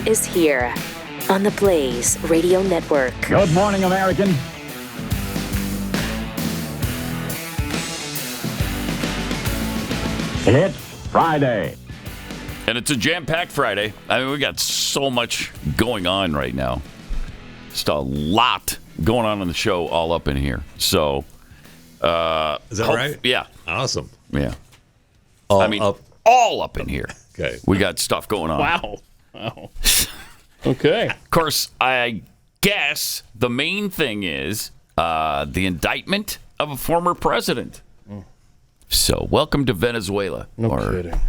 is here on the Blaze Radio Network. Good morning, American. It's Friday. And it's a jam-packed Friday. I mean, we got so much going on right now. Just a lot going on the show all up in here. So, is that right? Yeah. Awesome. Yeah. All all up in here. Okay. We got stuff going on. Wow. Okay. Of course, I guess the main thing is the indictment of a former president. So, welcome to Venezuela. No kidding.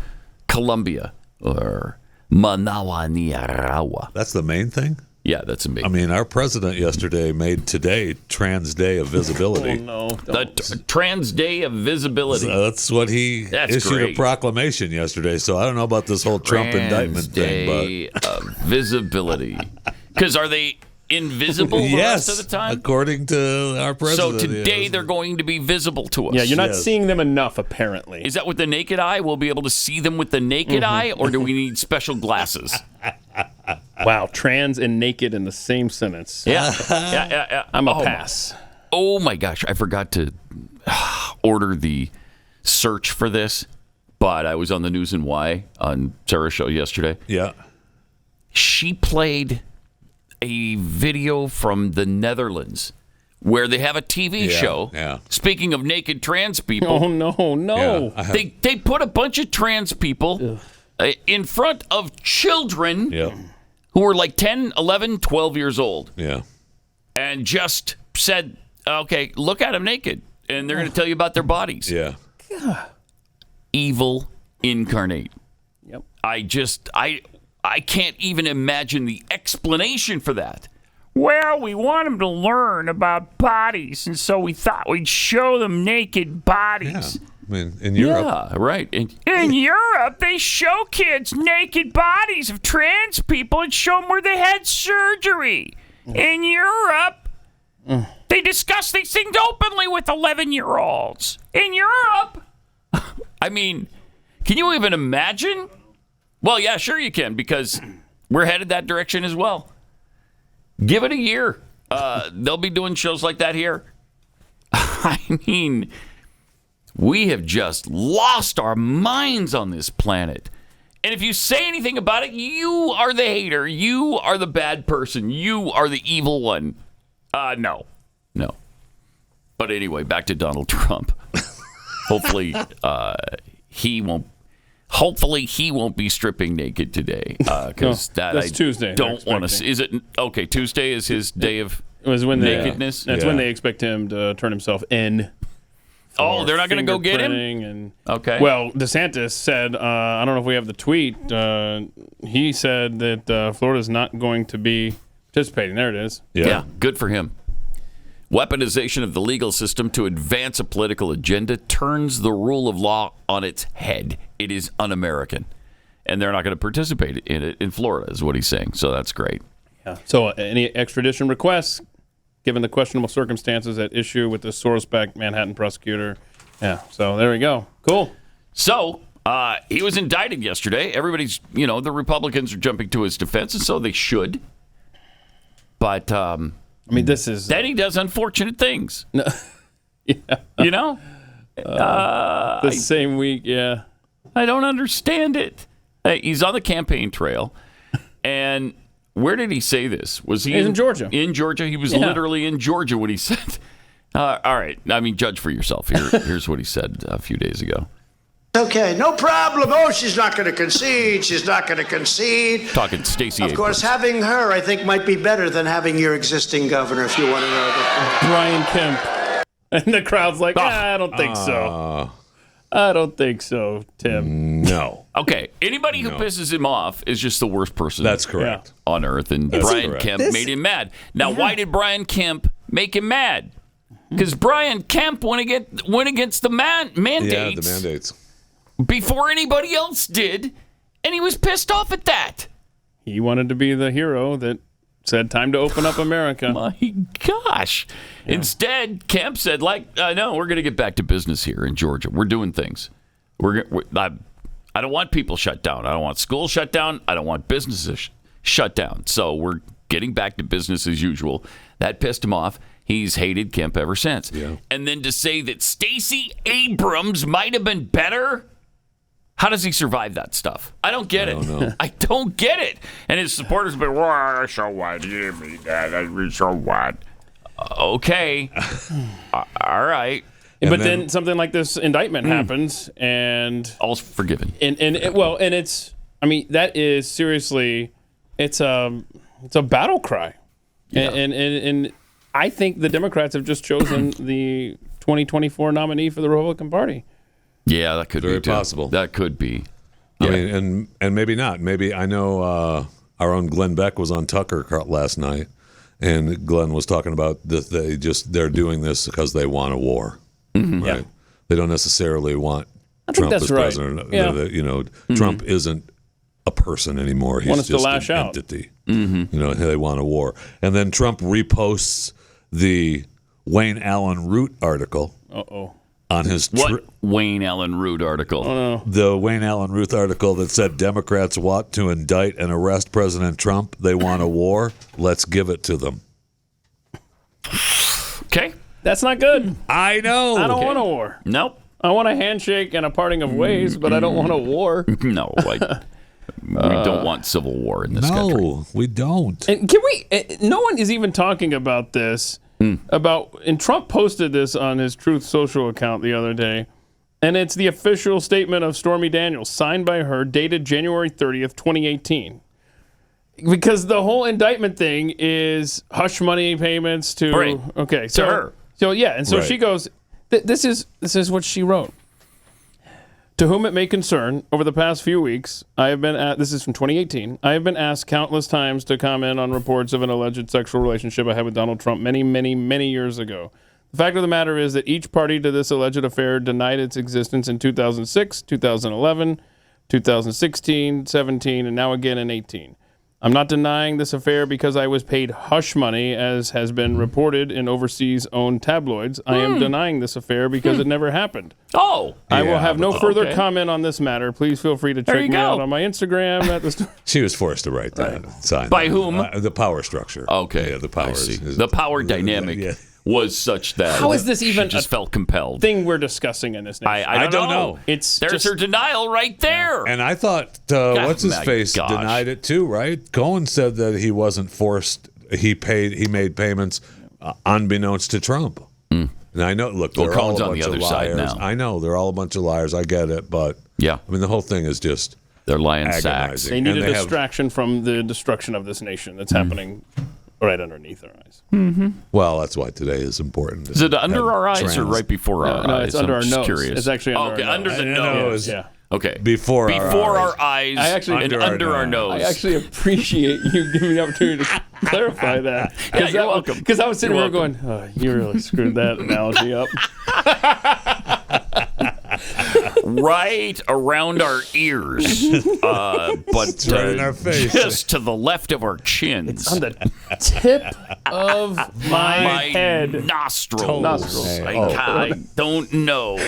Colombia or Managua, Nicaragua. That's the main thing? Yeah, that's amazing. I mean, our president yesterday made today Trans Day of Visibility. Oh, no. The Trans Day of Visibility. So that's what he issued great. a proclamation yesterday. So I don't know about this whole Trump indictment thing. Day of Visibility. Because are they invisible the rest of the time? According to our president. So today they're going to be visible to us. Yeah, you're not seeing them enough, apparently. Is that with the naked eye? We'll be able to see them with the naked eye, or do we need special glasses? Wow, trans and naked in the same sentence. Yeah. I'm a pass. Oh my gosh, I forgot to order the search for this, but I was on the News and Why on Sarah's show yesterday. Yeah. She played a video from the Netherlands where they have a TV show. Yeah. Speaking of naked trans people. Oh, no. Yeah, They put a bunch of trans people in front of children who were like 10, 11, 12 years old. Yeah. And just said, okay, look at them naked. And they're going to tell you about their bodies. Yeah. Evil incarnate. Yep. I can't even imagine the explanation for that. Well, we want them to learn about bodies, and so we thought we'd show them naked bodies. Yeah. I mean, in Europe. Yeah, right. In Europe, they show kids naked bodies of trans people and show them where they had surgery. In Europe, they discuss these things openly with 11-year-olds. In Europe, I mean, can you even imagine? Well, yeah, sure you can, because we're headed that direction as well. Give it a year. They'll be doing shows like that here. I mean, we have just lost our minds on this planet. And if you say anything about it, you are the hater. You are the bad person. You are the evil one. No. But anyway, back to Donald Trump. Hopefully, he won't be stripping naked today, because that's Tuesday. Don't want to see. Is it okay? Tuesday is his day of nakedness. That's when they expect him to turn himself in. Oh, they're not going to go get him? And, okay. Well, DeSantis said, I don't know if we have the tweet. He said that Florida's not going to be participating. There it is. Yeah, good for him. Weaponization of the legal system to advance a political agenda turns the rule of law on its head. It is un-American. And they're not going to participate in it in Florida, is what he's saying. So that's great. Yeah. So any extradition requests, given the questionable circumstances at issue with the Soros-backed Manhattan prosecutor. Yeah, so there we go. Cool. So he was indicted yesterday. Everybody's, the Republicans are jumping to his defense, and so they should. But, I mean, this is... Then he does unfortunate things. No. Yeah. The same week, yeah. I don't understand it. He's on the campaign trail, and where did he say this? Was he in Georgia? In Georgia, he was literally in Georgia when he said. All right, I mean, judge for yourself. Here's what he said a few days ago. Okay, no problem. Oh, she's not going to concede. She's not going to concede. Talking Stacey Of course, having her, I think, might be better than having your existing governor, if you want to know that. Brian Kemp. And the crowd's like, I don't think so. I don't think so, Tim. No. Okay, anybody who pisses him off is just the worst person. That's correct. On earth, and Brian Kemp made him mad. Now, why did Brian Kemp make him mad? Because Brian Kemp went against the mandates. Yeah, the mandates. Before anybody else did, and he was pissed off at that. He wanted to be the hero that said, time to open up America. My gosh. Yeah. Instead, Kemp said, no, we're going to get back to business here in Georgia. We're doing things. I don't want people shut down. I don't want schools shut down. I don't want businesses shut down. So we're getting back to business as usual. That pissed him off. He's hated Kemp ever since. Yeah. And then to say that Stacey Abrams might have been better, how does he survive that stuff? I don't get it. I don't get it. And his supporters have been, well, so what? You didn't mean that. So what? Okay. All right. But then something like this indictment happens, and all's forgiven. And it's, I mean, that is seriously, it's a battle cry, and I think the Democrats have just chosen the 2024 nominee for the Republican Party. Yeah, that could be very possible. That could be. I mean, and maybe not. Maybe I know our own Glenn Beck was on Tucker last night, and Glenn was talking about they're doing this because they want a war. Mm-hmm. Right? Yeah. They don't necessarily want Trump as right. president. Yeah. Trump isn't a person anymore. He's Want us to just lash an out. entity. Mm-hmm. They want a war. And then Trump reposts the Wayne Allen Root article on his Wayne Allen Root article? Oh, no. The Wayne Allen Root article that said Democrats want to indict and arrest President Trump. They want a war. Let's give it to them. Okay. That's not good. I know. I don't want a war. Nope. I want a handshake and a parting of ways, but I don't want a war. No, we don't want civil war in this country. No, we don't. And can we? No one is even talking about this. And Trump posted this on his Truth Social account the other day, and it's the official statement of Stormy Daniels, signed by her, dated January 30th, 2018. Because the whole indictment thing is hush money payments to to her. So yeah, and so she goes. This is what she wrote. To whom it may concern, over the past few weeks, I have been this is from 2018. I have been asked countless times to comment on reports of an alleged sexual relationship I had with Donald Trump many, many, many years ago. The fact of the matter is that each party to this alleged affair denied its existence in 2006, 2011, 2016, 17, and now again in 18. I'm not denying this affair because I was paid hush money, as has been reported in overseas-owned tabloids. I am denying this affair because it never happened. Oh. I will have no further comment on this matter. Please feel free to check me out on my Instagram at the. She was forced to write that. Sign by that. whom? The power structure. Okay. Yeah, the power. The power dynamic was such that. How is this even she just felt compelled? Thing we're discussing in this nation? I don't know. It's There's her denial right there. And I thought, what's his face denied it too, right? Cohen said that he wasn't forced. He made payments unbeknownst to Trump. And I know, look, they're all a bunch of liars. I know they're all a bunch of liars. I get it, but I mean, the whole thing is just they're lying sacks. They need a distraction from the destruction of this nation that's happening right underneath our eyes. Well, that's why today is important. Is it under our eyes or right before our eyes? No, it's under our nose. Curious. It's actually under our nose. Under the nose. Yeah. Okay. Before our eyes and under our nose. I actually appreciate you giving me the opportunity to clarify that. Yeah, you're welcome. Because I was sitting there going, you really screwed that analogy up. Right around our ears. But right in our face. Just to the left of our chins. It's on the tip of my head. Nostrils. I don't know.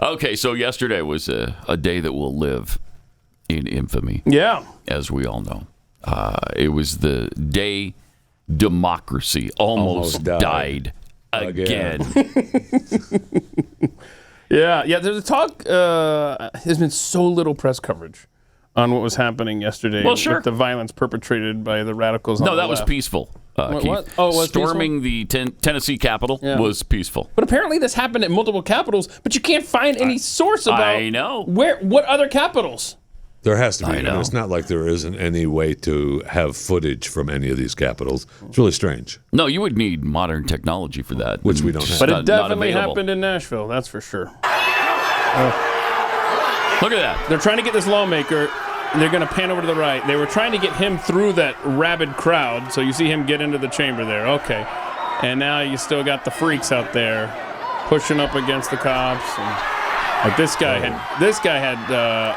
Okay, so yesterday was a day that will live in infamy. Yeah. As we all know. It was the day democracy almost died again. Yeah. There's a talk. There's been so little press coverage on what was happening yesterday with the violence perpetrated by the radicals. No, that was peaceful. What? Oh, it was storming the Tennessee Capitol was peaceful. But apparently this happened at multiple capitals, but you can't find any source about I know. What other capitals? There has to be. I know. It's not like there isn't any way to have footage from any of these capitals. It's really strange. No, you would need modern technology for that. Which we don't have. But it definitely happened in Nashville, that's for sure. Look at that. They're trying to get this lawmaker. They're going to pan over to the right. They were trying to get him through that rabid crowd, so you see him get into the chamber there. Okay. And now you still got the freaks out there pushing up against the cops. And, like this guy had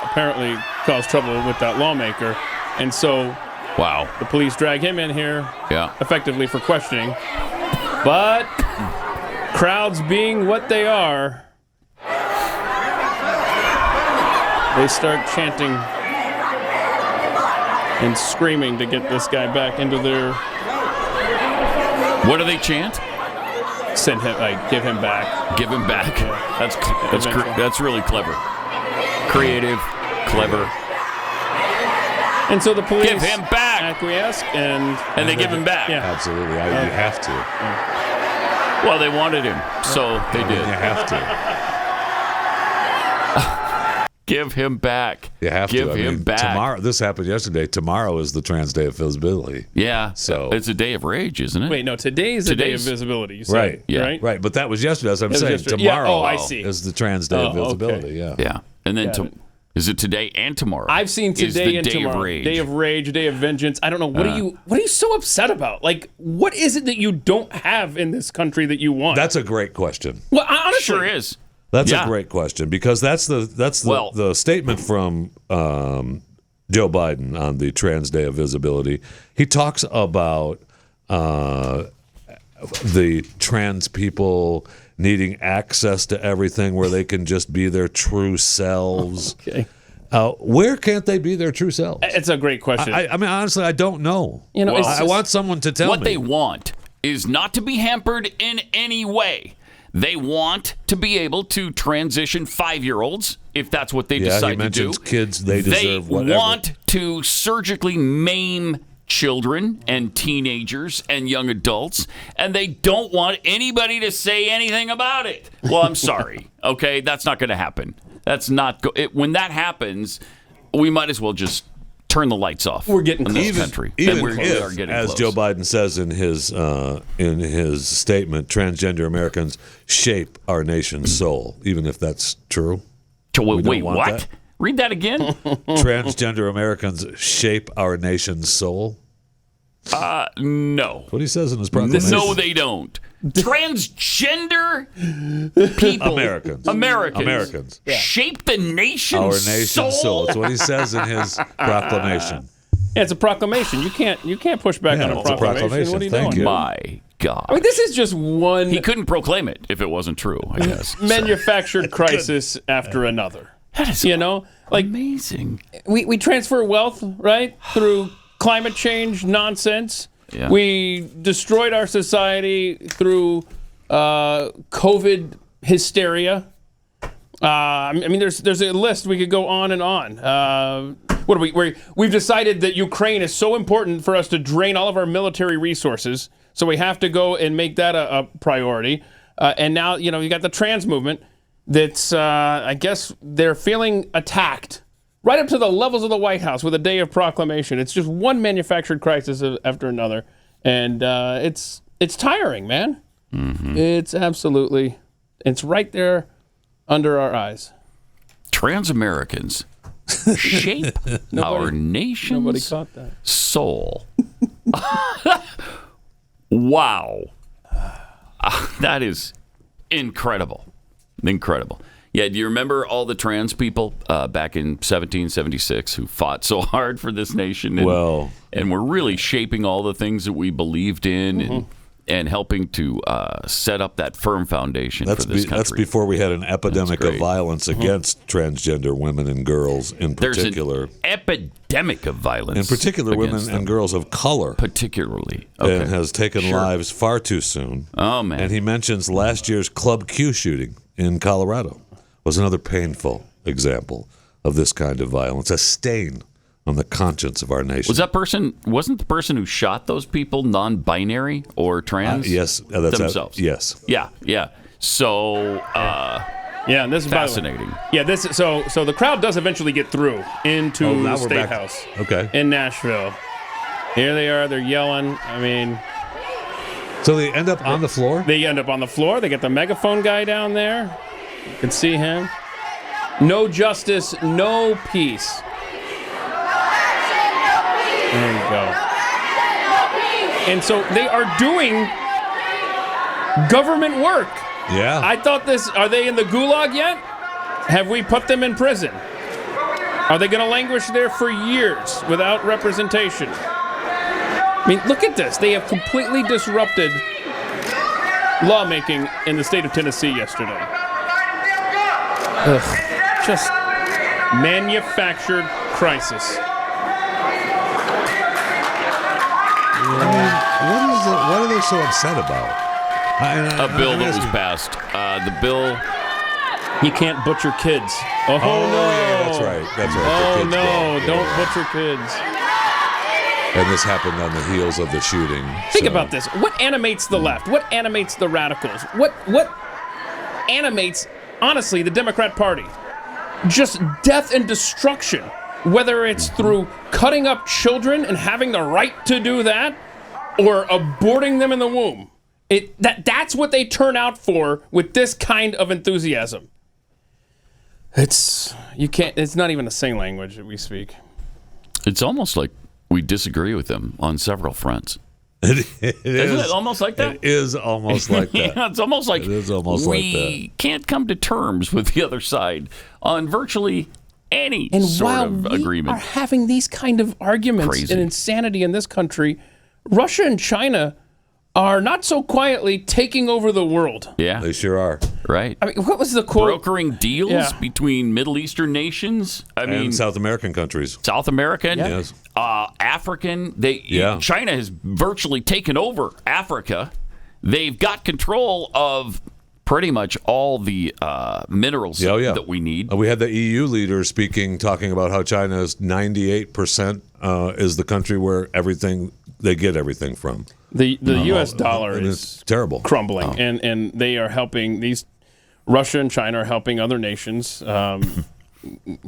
apparently caused trouble with that lawmaker. And so the police drag him in here effectively for questioning. But crowds being what they are, they start chanting and screaming to get this guy back into their... What do they chant? Send him, give him back. Give him back. Yeah. That's really clever. Creative, clever. And so the police give him back. Acquiesce and they give him back. Yeah. Absolutely. You have to. Well, they wanted him, so they did. You have to. Give him back. You have to. Give him back. Tomorrow, this happened yesterday. Tomorrow is the Trans Day of Visibility. Yeah. So it's a day of rage, isn't it? Wait, no, today's the day of visibility. You said, right. Yeah. Right. Right. But that was yesterday. As I'm saying, yesterday. tomorrow I see. is the Trans Day of Visibility. Okay. Yeah. Yeah. And then is it today and tomorrow? I've seen today and tomorrow. Day of rage, day of vengeance. I don't know. What are you so upset about? Like, what is it that you don't have in this country that you want? That's a great question. Well, honestly, sure is. That's a great question because that's the statement from Joe Biden on the Trans Day of Visibility. He talks about the trans people needing access to everything where they can just be their true selves. Okay. Where can't they be their true selves? It's a great question. I mean, honestly, I don't know. I want someone to tell me. What they want is not to be hampered in any way. They want to be able to transition 5-year-olds if that's what they decide to do. Kids, they deserve whatever. They want to surgically maim children and teenagers and young adults, and they don't want anybody to say anything about it. Well, I'm sorry. Okay, that's not going to happen. That's not when that happens, we might as well just turn the lights off. We're getting in this country. Even we are if, getting as close. Joe Biden says in his statement, transgender Americans shape our nation's soul. Even if that's true. Wait, what? That. Read that again. Transgender Americans shape our nation's soul. No. What he says in his proclamation. No, they don't. Transgender people, Americans shape the nation's soul. That's what he says in his proclamation. Yeah, it's a proclamation. You can't push back on a proclamation. What are you doing? You. My God. I mean, this is just one. He couldn't proclaim it if it wasn't true, I guess. Manufactured crisis after another. That is amazing. We transfer wealth, right, through climate change nonsense. Yeah. We destroyed our society through COVID hysteria. I mean, there's a list. We could go on and on. We've decided that Ukraine is so important for us to drain all of our military resources, so we have to go and make that a priority. And now, you got the trans movement that's, I guess, they're feeling attacked right up to the levels of the White House with a day of proclamation. It's just one manufactured crisis after another. And it's tiring, man. Mm-hmm. It's right there under our eyes. Trans Americans shape our nation's soul. Wow. That is incredible. Incredible. Yeah, do you remember all the trans people back in 1776 who fought so hard for this nation and were really shaping all the things that we believed in and helping to set up that firm foundation for this country? That's before we had an epidemic of violence against transgender women and girls in particular. There's an epidemic of violence. In particular, women and girls of color. Particularly. Okay. And has taken lives far too soon. Oh, man. And he mentions last year's Club Q shooting in Colorado was another painful example of this kind of violence, a stain on the conscience of our nation. Wasn't the person who shot those people non-binary or trans? Yes, that's themselves. Yes. Yeah. So, and this is fascinating. So the crowd does eventually get through into the State House. Okay. In Nashville. Here they are. They're yelling. I mean, so they end up on the floor? They end up on the floor. They get the megaphone guy down there. You can see him. No justice, no peace. There you go. And so they are doing government work. Yeah. I thought are they in the gulag yet? Have we put them in prison? Are they going to languish there for years without representation? I mean, look at this. They have completely disrupted lawmaking in the state of Tennessee yesterday. Ugh. Just manufactured crisis. What are they so upset about? A bill that was passed. The bill. You can't butcher kids. Oh, no. Yeah, that's right. Oh, no. Don't butcher kids. And this happened on the heels of the shooting. Think about this. What animates the left? What animates the radicals? What animates, honestly, the Democrat Party? Just death and destruction. Whether it's through cutting up children and having the right to do that, or aborting them in the womb. That's what they turn out for with this kind of enthusiasm. It's not even the same language that we speak. It's almost like we disagree with them on several fronts. Isn't it almost like that? It is almost like that. Yeah, it's almost like we can't come to terms with the other side on virtually any sort of agreement. And while we are having these kind of arguments and insanity in this country, Russia and China are not so quietly taking over the world. Yeah. They sure are. Right. I mean, what was the quote? Brokering deals between Middle Eastern nations. And South American countries. South American. Yes. African. China has virtually taken over Africa. They've got control of pretty much all the minerals that we need. We had the EU leader talking about how China's 98% is the country where they get everything from. The U.S. dollar is terrible, crumbling, and they are helping Russia and China are helping other nations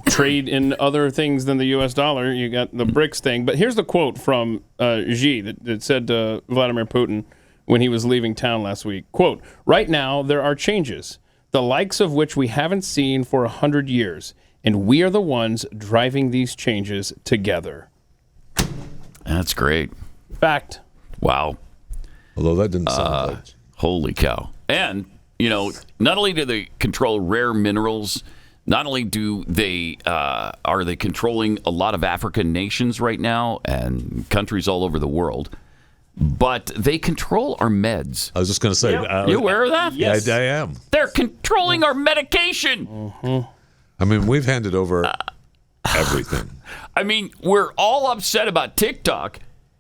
trade in other things than the U.S. dollar. You got the BRICS thing, but here's the quote from Xi that said to Vladimir Putin when he was leaving town last week. Quote, "Right now there are changes, the likes of which we haven't seen for 100 years, and we are the ones driving these changes together." That's great. Fact. Wow. Although that didn't sound like... Holy cow. And, not only do they control rare minerals, not only are they controlling a lot of African nations right now and countries all over the world, but they control our meds. I was just going to say... You aware of that? Yes. I am. They're controlling our medication. Mm-hmm. I mean, we've handed over everything. I mean, we're all upset about TikTok.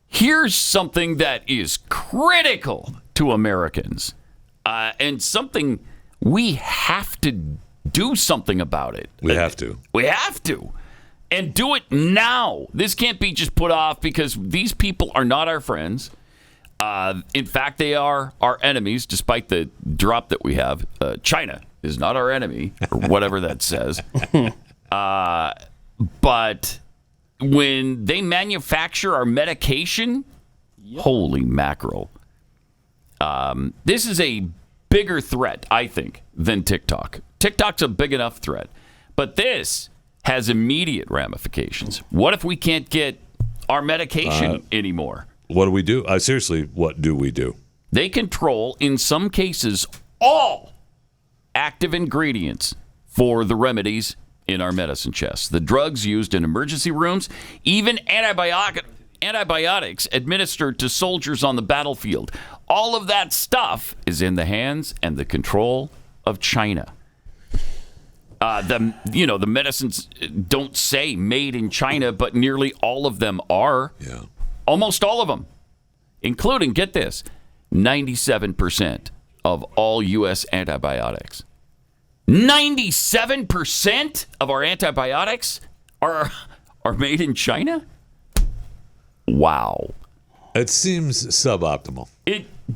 Here's something that is critical to Americans, and something we have to do something about it. We have to. We have to. And do it now. This can't be just put off because these people are not our friends. In fact, they are our enemies, despite the drop that we have. China is not our enemy, or whatever that says. But... when they manufacture our medication, holy mackerel. This is a bigger threat, I think, than TikTok. TikTok's a big enough threat. But this has immediate ramifications. What if we can't get our medication anymore? What do we do? Seriously, what do we do? They control, in some cases, all active ingredients for the remedies in our medicine chest. The drugs used in emergency rooms, even antibiotics administered to soldiers on the battlefield. All of that stuff is in the hands and the control of China. The medicines don't say made in China, but nearly all of them are. Yeah. Almost all of them, including, get this, 97% of all U.S. antibiotics. 97% of our antibiotics are made in China? Wow. It seems suboptimal.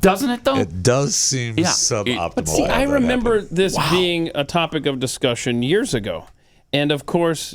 Doesn't it, though? It does seem suboptimal. But see, I remember this being a topic of discussion years ago. And, of course,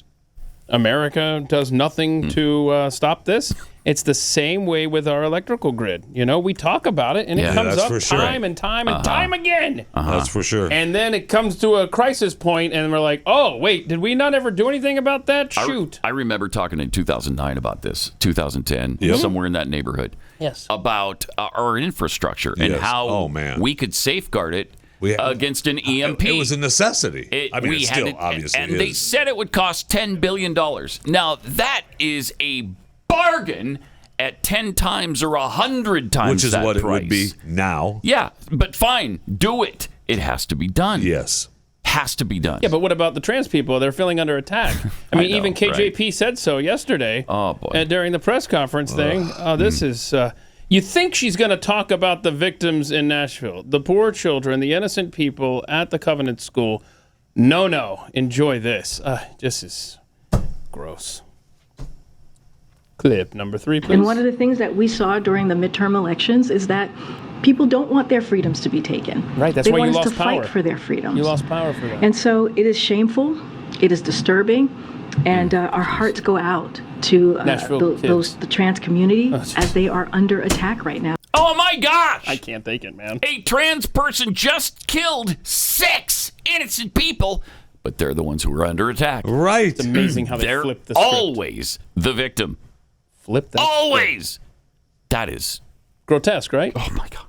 America does nothing to stop this. It's the same way with our electrical grid. We talk about it, and it comes up time and time and time again. That's for sure. And then it comes to a crisis point, and we're like, oh, wait, did we not ever do anything about that? Shoot. I remember talking in 2009 about this, 2010, somewhere in that neighborhood. Yes. About our infrastructure and how we could safeguard it against an EMP. It was a necessity. It still obviously and they said it would cost $10 billion. Now, that is a bargain at 10 times or 100 times which is that what price. It would be now. Yeah, but fine, do it. It has to be done. Yes. Has to be done. Yeah, but what about the trans people? They're feeling under attack. I mean, even KJP said so yesterday. Oh, boy. During the press conference thing. This is, You think she's going to talk about the victims in Nashville, the poor children, the innocent people at the Covenant School. No. Enjoy this. This is gross. Clip number 3, please. And one of the things that we saw during the midterm elections is that people don't want their freedoms to be taken. Right, that's why you lost power. They want us to fight for their freedoms. You lost power for that. And so it is shameful, it is disturbing, and our hearts go out to the trans community as they are under attack right now. Oh my gosh! I can't take it, man. A trans person just killed 6 innocent people, but they're the ones who are under attack. Right. It's amazing how they flip the script. Always the victim. Flip that Always. Script. That is grotesque, right? Oh my gosh.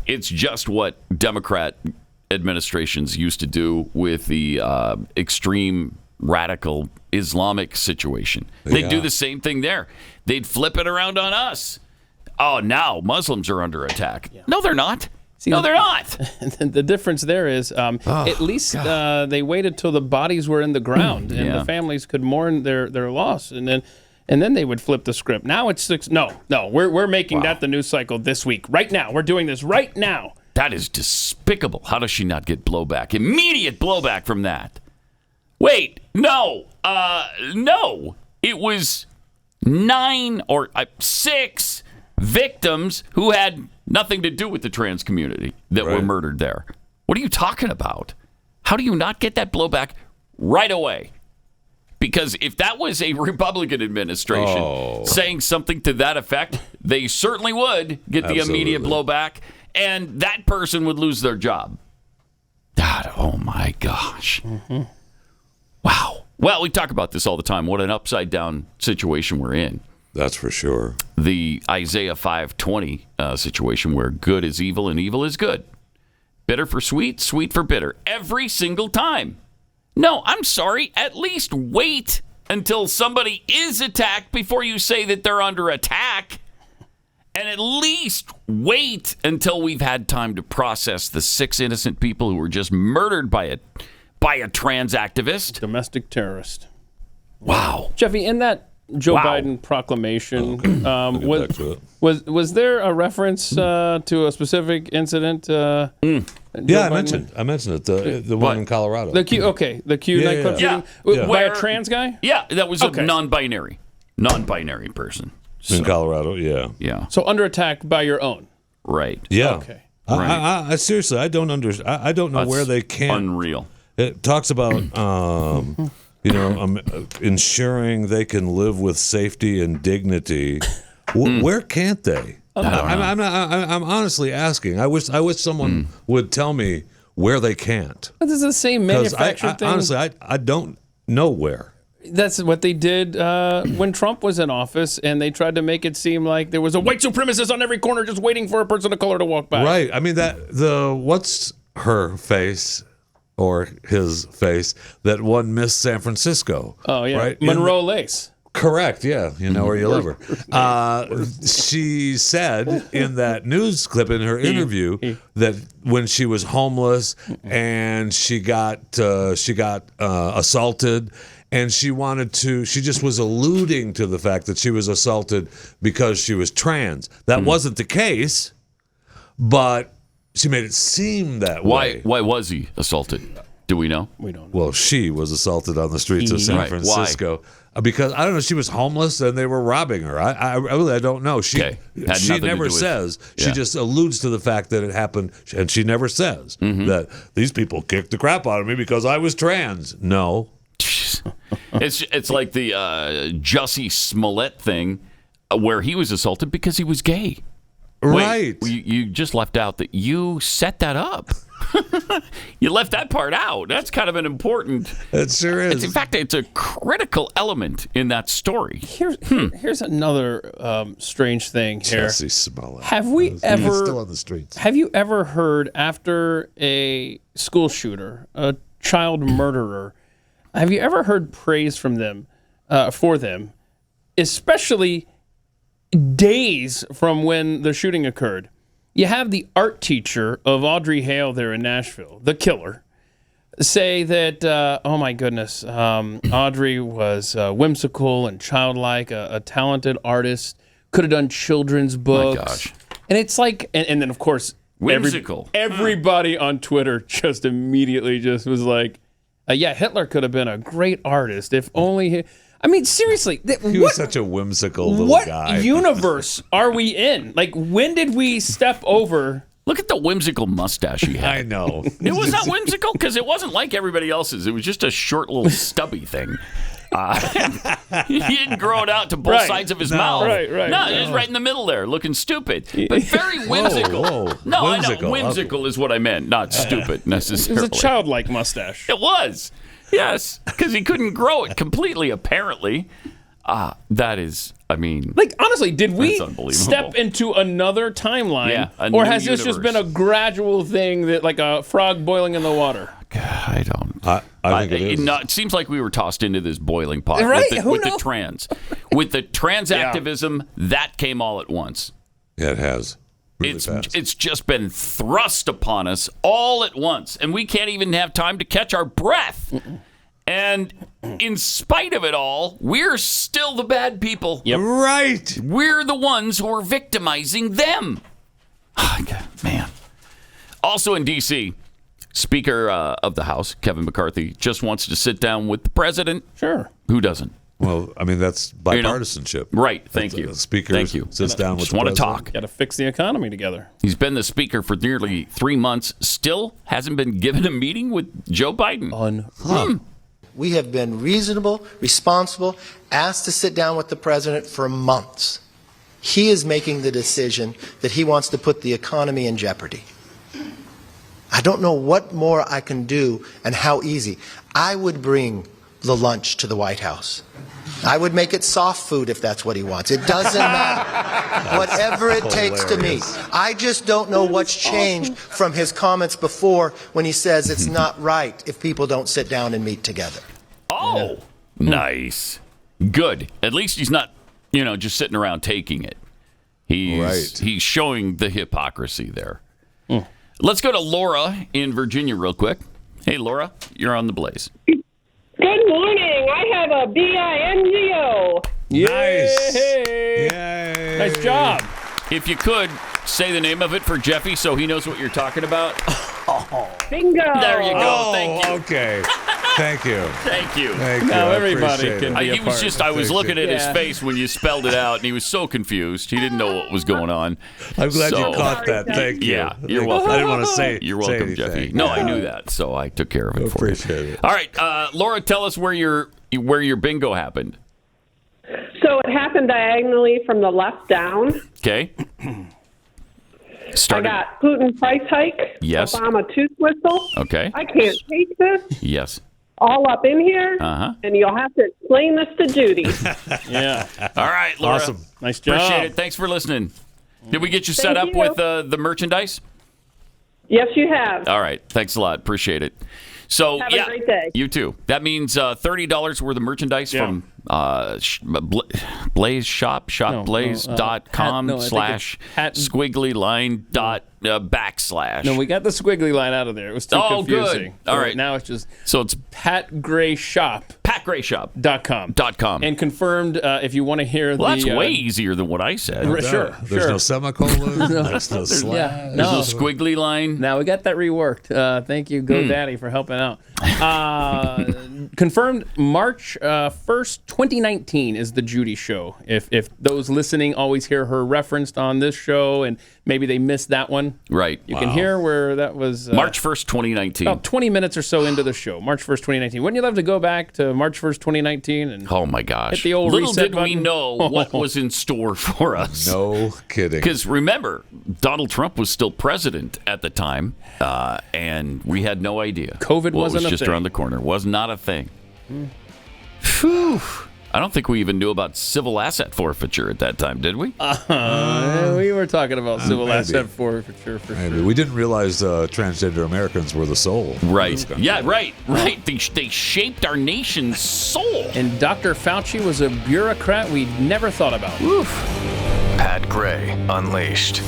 It's just what Democrat administrations used to do with the extreme radical Islamic situation. They'd do the same thing there. They'd flip it around on us. Oh, now Muslims are under attack. Yeah. No, they're not. No, they're not. The difference there is at least they waited till the bodies were in the ground and the families could mourn their loss, and then they would flip the script. Now it's 6. No, we're making that the news cycle this week, right now. We're doing this right now. That is despicable. How does she not get blowback? Immediate blowback from that. Wait, no. It was 9 or 6 victims who had nothing to do with the trans community that were murdered there. What are you talking about? How do you not get that blowback right away? Because if that was a Republican administration saying something to that effect, they certainly would get the immediate blowback, and that person would lose their job. God, oh my gosh. Mm-hmm. Wow. Well, we talk about this all the time. What an upside-down situation we're in. That's for sure. The Isaiah 5:20 situation where good is evil and evil is good. Bitter for sweet, sweet for bitter. Every single time. No, I'm sorry. At least wait until somebody is attacked before you say that they're under attack. And at least wait until we've had time to process the 6 innocent people who were just murdered by a trans activist. Domestic terrorist. Wow. Jeffy, in that Joe Biden proclamation, was there a reference to a specific incident? I mentioned it. The one in Colorado. The Q nightclub shooting by a trans guy. Yeah, that was a non-binary person in Colorado. Yeah. So under attack by your own. Right. Yeah. Okay. I seriously, I don't understand. I don't know where they can't. Unreal. It talks about ensuring they can live with safety and dignity. Where can't they? I'm honestly asking. I wish someone would tell me where they can't. This is the same manufactured thing. Honestly, I don't know where. That's what they did when Trump was in office, and they tried to make it seem like there was a white supremacist on every corner just waiting for a person of color to walk by. Right. I mean, what's her face or his face that won Miss San Francisco? Oh, yeah. Right? Monroe Lace. Correct, yeah. You know where you live her. She said in that news clip in her interview that when she was homeless and she got assaulted, and she just was alluding to the fact that she was assaulted because she was trans. That wasn't the case, but she made it seem that way. Why was he assaulted? Do we know? We don't know. Well, she was assaulted on the streets of San Francisco. Why? Because, I don't know, she was homeless and they were robbing her. I really don't know. She never says. She just alludes to the fact that it happened, and she never says that these people kicked the crap out of me because I was trans. No. It's like the Jussie Smollett thing where he was assaulted because he was gay. Right. Wait, you just left out that you set that up. You left that part out. That's kind of an important... It sure is. In fact, it's a critical element in that story. Here's another strange thing here. Jussie Smollett. Have we ever... still on the streets. Have you ever heard after a school shooter, a child murderer, have you ever heard praise from them, for them, especially days from when the shooting occurred? You have the art teacher of Audrey Hale there in Nashville, the killer, say that, oh my goodness, Audrey was whimsical and childlike, a talented artist, Could have done children's books. My gosh. And it's like, and then of course, whimsical. Everybody on Twitter just immediately just was like, yeah, Hitler could have been a great artist if only he... I mean, seriously. He was such a whimsical little guy. What universe are we in? Like, when did we step over... Look at the whimsical mustache he had. I know. It was not whimsical because it wasn't like everybody else's. It was just a short little stubby thing. He didn't grow it out to both sides of his mouth. Right. No, it was right in the middle there, looking stupid. But very whimsical. Whoa. No, Whimsical. I know. Whimsical is what I meant, not stupid necessarily. It was a childlike mustache. It was. Yes, because he couldn't grow it completely, apparently. That is, I mean... Like, honestly, did we unbelievable. step into another timeline? Yeah, or has this just been a gradual thing that, like a frog boiling in the water? I don't... I think it is. It seems like we were tossed into this boiling pot Right? with the trans. With the trans activism, that came all at once. Yeah, it has. Really fast. It's just been thrust upon us all at once, and we can't even have time to catch our breath. And in spite of it all, we're still the bad people. Yep. Right. We're the ones who are victimizing them. Man. Also in D.C., Speaker of the House, Kevin McCarthy, just wants to sit down with the president. Sure. Who doesn't? Well, I mean, that's bipartisanship. Right. Thank you. The speaker Thank you. sits down with just the want to president. talk. Got to fix the economy together. He's been the speaker for nearly 3 months, still hasn't been given a meeting with Joe Biden. We have been reasonable, responsible, asked to sit down with the president for months. He is making the decision that he wants to put the economy in jeopardy. I don't know what more I can do and how easy. I would bring the lunch to the White House. I would make it soft food if that's what he wants. It doesn't matter. Whatever it takes to meet. I just don't know what's changed from his comments before when he says it's not right if people don't sit down and meet together. Oh, nice. Good. At least he's not, just sitting around taking it. He's showing the hypocrisy there. Let's go to Laura in Virginia real quick. Hey, Laura, you're on the Blaze. Good morning. I have a BINGO. Nice. Yay. Nice job. If you could, say the name of it for Jeffy so he knows what you're talking about. Bingo. There you go. Thank you. Okay. Thank you. Thank you. Thank you. Now I everybody appreciate can it. be a part. I was looking at his face when you spelled it out, and he was so confused. He didn't know what was going on. I'm glad you caught that. Thank you. Yeah, you're welcome. I didn't want to say You're welcome, say Jeffy. anything. No, I knew that, so I took care of it for you. Appreciate it. All right, Laura, tell us where your bingo happened. So it happened diagonally from the left down. Okay. I got Putin price hike. Yes. Obama tooth whistle. Okay. I can't take this. Yes. All up in here. And you'll have to explain this to Judy. Yeah. All right, Laura. Awesome. Nice job. Appreciate it. Thanks for listening. Did we get you set up you. with the merchandise? Yes, you have. All right. Thanks a lot. Appreciate it. So, Have a great day. You too. That means $30 worth of merchindise from Blaze Shop, shopblaze.com / squiggly line / No, we got the squiggly line out of there. It was too confusing. Good. All right. Now it's just so it's patgrayshop.com. And confirmed if you want to hear well, that's way easier than what I said. Sure. There's no semicolon. There's no slash. Yeah, There's no squiggly line. Now we got that reworked. Thank you, GoDaddy, for helping out. Confirmed March 1st, 2019 is the Judy show. If those listening always hear her referenced on this show and maybe they missed that one. Right. You can hear where that was. March 1st, 2019. About 20 minutes or so into the show. March 1st, 2019. Wouldn't you love to go back to March 1st, 2019? And oh, my gosh. hit the old Little reset did we button? know what was in store for us. No kidding. Because remember, Donald Trump was still president at the time, and we had no idea. COVID well, wasn't it was a just thing. around the corner. Was not a thing. Phew. I don't think we even knew about civil asset forfeiture at that time, did we? We were talking about civil asset forfeiture for Maybe. sure. We didn't realize transgender Americans were the soul. Right. Yeah, right. They shaped our nation's soul. And Dr. Fauci was a bureaucrat we never thought about. Oof. Pat Gray Unleashed.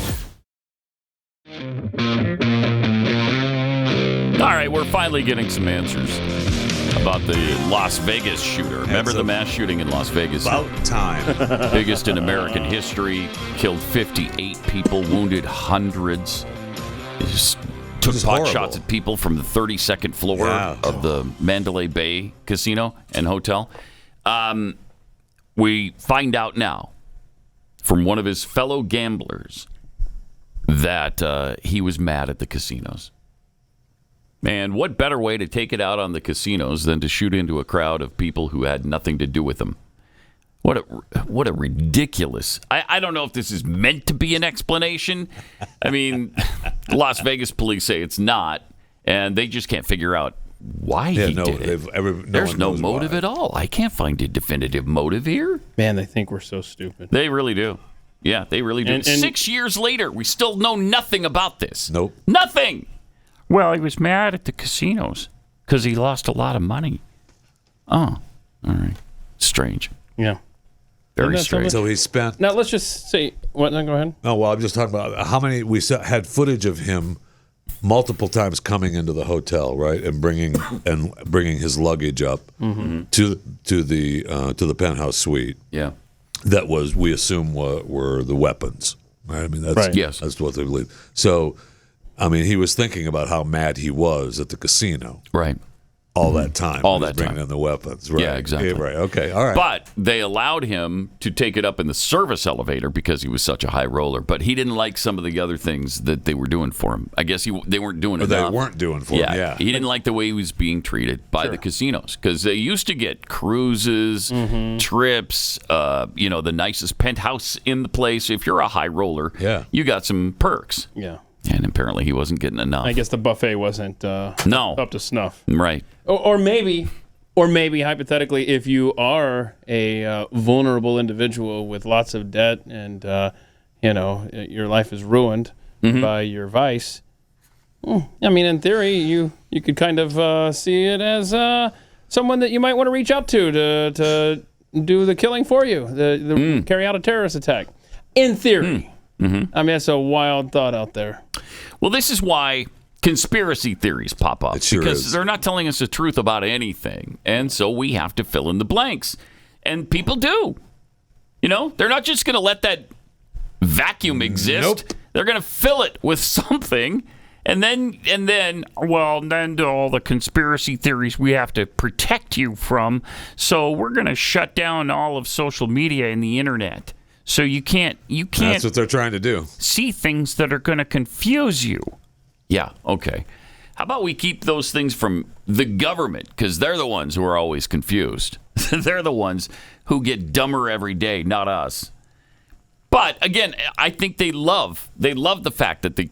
All right, we're finally getting some answers. about the Las Vegas shooter. Remember the mass shooting in Las Vegas? About time. Biggest in American history. Killed 58 people, wounded hundreds. He just took pot shots at people from the 32nd floor of the Mandalay Bay Casino and Hotel. We find out now from one of his fellow gamblers that he was mad at the casinos. Man, what better way to take it out on the casinos than to shoot into a crowd of people who had nothing to do with them? What a ridiculous... I don't know if this is meant to be an explanation. I mean, Las Vegas police say it's not, and they just can't figure out why he did it. There's no motive at all. I can't find a definitive motive here. Man, they think we're so stupid. They really do. Yeah, they really do. And 6 years later, we still know nothing about this. Nope. Nothing. Well, he was mad at the casinos because he lost a lot of money. Oh, all right. Strange. Yeah. Very strange. So he spent... Now, let's just say... What? No, go ahead. Oh, well, I'm just talking about how many... We had footage of him multiple times coming into the hotel, right, and bringing his luggage up to the penthouse suite. Yeah. That was, we assume, were the weapons, right? I mean, that's right. Yes. That's what they believe. So, I mean, he was thinking about how mad he was at the casino, right, all that time. All that bringing time. in the weapons, right? Yeah, exactly. Yeah, right. Okay. All right. But they allowed him to take it up in the service elevator because he was such a high roller. But he didn't like some of the other things that they were doing for him. I guess they weren't doing enough. They weren't doing for him. Yeah. He didn't like the way he was being treated by the casinos because they used to get cruises, trips, the nicest penthouse in the place. If you're a high roller, you got some perks. Yeah. And apparently he wasn't getting enough. I guess the buffet wasn't up to snuff. Right. Or maybe hypothetically, if you are a vulnerable individual with lots of debt and your life is ruined by your vice, I mean, in theory, you could kind of see it as someone that you might want to reach out to do the killing for you, carry out a terrorist attack. In theory. I mean, that's a wild thought out there. Well, this is why conspiracy theories pop up. It sure because is. They're not telling us the truth about anything. And so we have to fill in the blanks. And people do. They're not just going to let that vacuum exist. Nope. They're going to fill it with something. And then all the conspiracy theories we have to protect you from. So we're going to shut down all of social media and the internet. So you can't. That's what they're trying to do. See things that are going to confuse you. Yeah. Okay. How about we keep those things from the government because they're the ones who are always confused. They're the ones who get dumber every day, not us. But again, I think they love the fact that the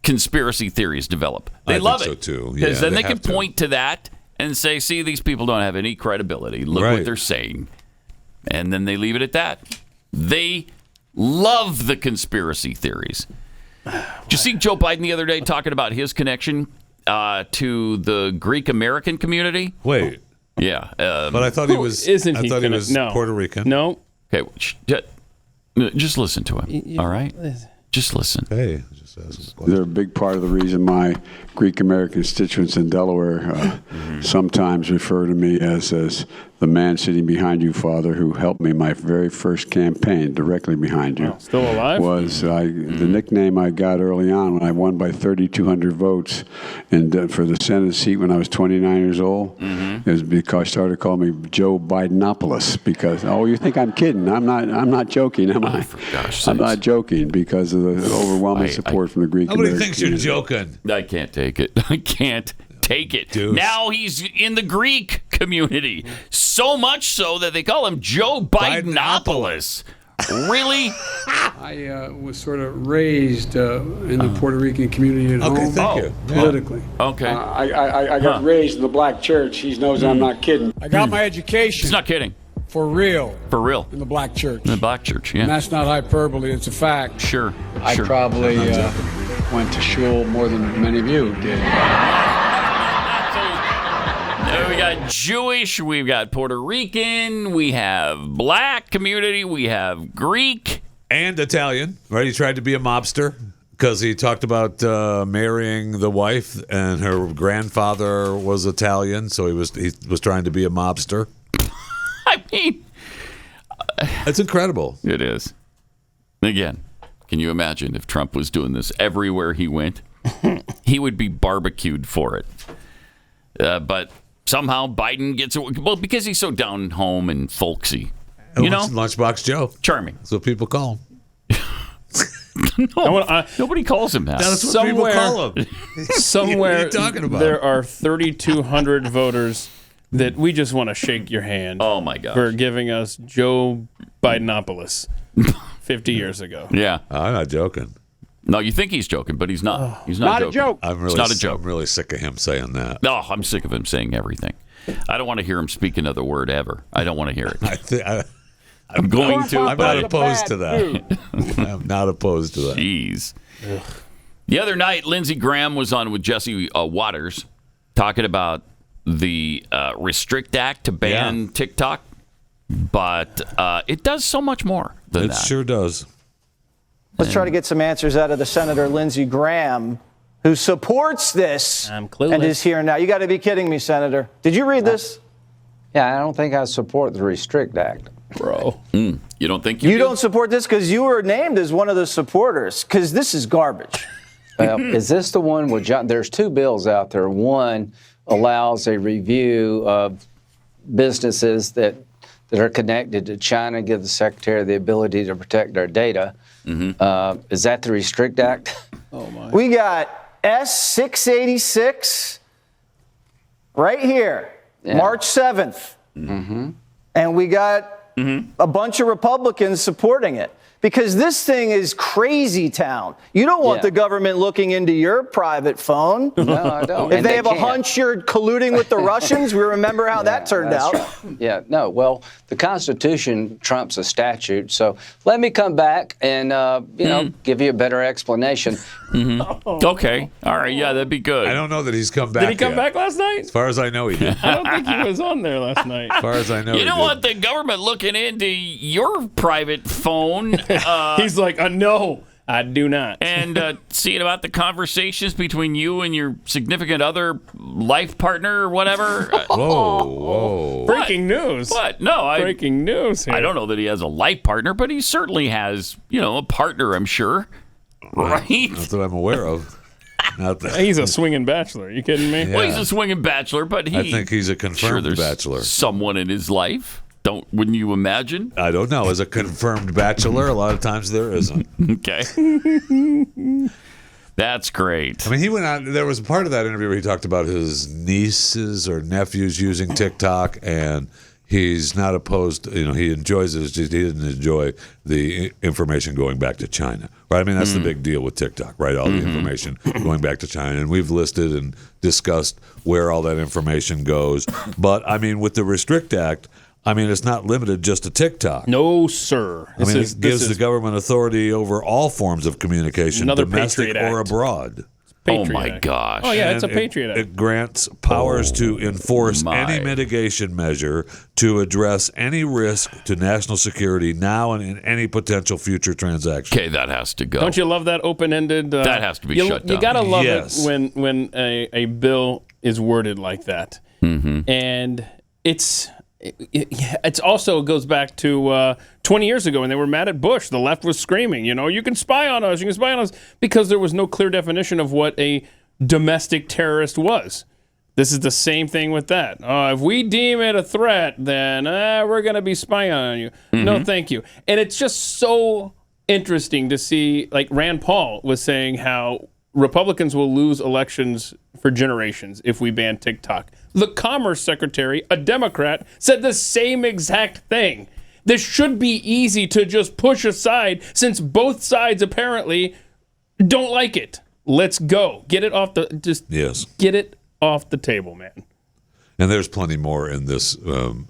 conspiracy theories develop. They love think it so too. because then they can have to. point to that and say, "See, these people don't have any credibility. Look what they're saying," and then they leave it at that. They love the conspiracy theories. Did you see Joe Biden the other day talking about his connection to the Greek American community? Wait. Yeah. But I thought he was. Isn't I he thought he was no. Puerto Rican. No. Okay. Just listen to him. All right. Just listen. Hey. They're a big part of the reason my Greek American constituents in Delaware sometimes refer to me as the man sitting behind you, Father, who helped me my very first campaign directly behind you. Still alive? Was the nickname I got early on when I won by 3,200 votes and for the Senate seat when I was 29 years old. Is because I started calling me Joe Bidenopoulos because you think I'm kidding? I'm not joking, am I? For gosh sakes. I'm not joking because of the overwhelming support from the Greek Nobody American thinks you're community. joking. I can't take it. I can't take it. Deuce. Now he's in the Greek community. So much so that they call him Joe Bidenopoulos. Really? I was sort of raised in the Puerto Rican community at home. Okay, thank you. Politically. Okay. I got raised in the black church. He knows I'm not kidding. I got my education. He's not kidding. For real. For real. In the black church. In the black church, yeah. And that's not hyperbole. It's a fact. Sure. I probably went to shul more than many of you did. We got Jewish, we've got Puerto Rican, we have black community, we have Greek. And Italian, right? He tried to be a mobster. Because he talked about marrying the wife, and her grandfather was Italian, so he was trying to be a mobster. I mean, it's incredible. It is. Again, can you imagine if Trump was doing this everywhere he went? He would be barbecued for it. But somehow Biden gets it. Well, because he's so down home and folksy. Lunchbox Joe. Charming. That's what people call him. Nobody calls him that. That's what people call him. Somewhere what are you talking about? There are 3,200 voters that we just want to shake your hand. Oh, my gosh. For giving us Joe Bidenopolis 50 years ago. Yeah. I'm not joking. No, you think he's joking, but he's not. He's not a joke. It's not a joke. I'm really sick of him saying that. No, I'm sick of him saying everything. I don't want to hear him speak another word ever. I don't want to hear it. I'm going to. I'm not opposed to that. I'm not opposed to that. Jeez. The other night, Lindsey Graham was on with Jesse Waters talking about the Restrict Act to ban TikTok, but it does so much more than that. It sure does. Let's try to get some answers out of the Senator Lindsey Graham, who supports this and is here now. You got to be kidding me, Senator. Did you read this? Yeah, I don't think I support the Restrict Act. Bro. You don't think you do? Don't support this because you were named as one of the supporters, because this is garbage. Well, is this the one with John? There's two bills out there. One allows a review of businesses that are connected to China, give the secretary the ability to protect our data. Is that the Restrict Act? Oh, my. We got S-686 right here, March 7th. And we got a bunch of Republicans supporting it. Because this thing is crazy town. You don't want the government looking into your private phone. No, I don't. If they have a hunch you're colluding with the Russians, we remember how that turned out. Right. Yeah, no, well, the Constitution trumps a statute. So let me come back and, give you a better explanation. Okay. All right. Yeah, that'd be good. I don't know that he's come back. Did he come back last night? As far as I know, he did. I don't think he was on there last night. As far as I know, you don't want the government looking into your private phone. He's like, no, I do not. And seeing about the conversations between you and your significant other, life partner, or whatever. Whoa. Breaking news. What? No, breaking news here. I don't know that he has a life partner, but he certainly has, a partner, I'm sure. Right? That's what I'm aware of. He's a swinging bachelor. Are you kidding me? Yeah. Well, he's a swinging bachelor, but I think he's a confirmed bachelor. Someone in his life. Wouldn't you imagine? I don't know. As a confirmed bachelor, a lot of times there isn't. Okay. That's great. I mean, he went on. There was a part of that interview where he talked about his nieces or nephews using TikTok, and he's not opposed. He enjoys it. He didn't enjoy the information going back to China. Right? I mean, that's the big deal with TikTok, right? All the information going back to China. And we've listed and discussed where all that information goes. But, I mean, with the Restrict Act, it's not limited just to TikTok. No, sir. It gives the government authority over all forms of communication, domestic or abroad. Oh, my gosh. Oh, yeah, it's a Patriot Act. It grants powers to enforce any mitigation measure to address any risk to national security now and in any potential future transaction. Okay, that has to go. Don't you love that open-ended? That has to be shut down. You got to love it when a bill is worded like that. And it also goes back to 20 years ago when they were mad at Bush. The left was screaming, you can spy on us, because there was no clear definition of what a domestic terrorist was. This is the same thing with that. If we deem it a threat, then we're going to be spying on you. No, thank you. And it's just so interesting to see, like Rand Paul was saying, how Republicans will lose elections for generations if we ban TikTok. The Commerce Secretary, a Democrat, said the same exact thing. This should be easy to just push aside since both sides apparently don't like it. Let's go. Get it off get it off the table, man. And there's plenty more in this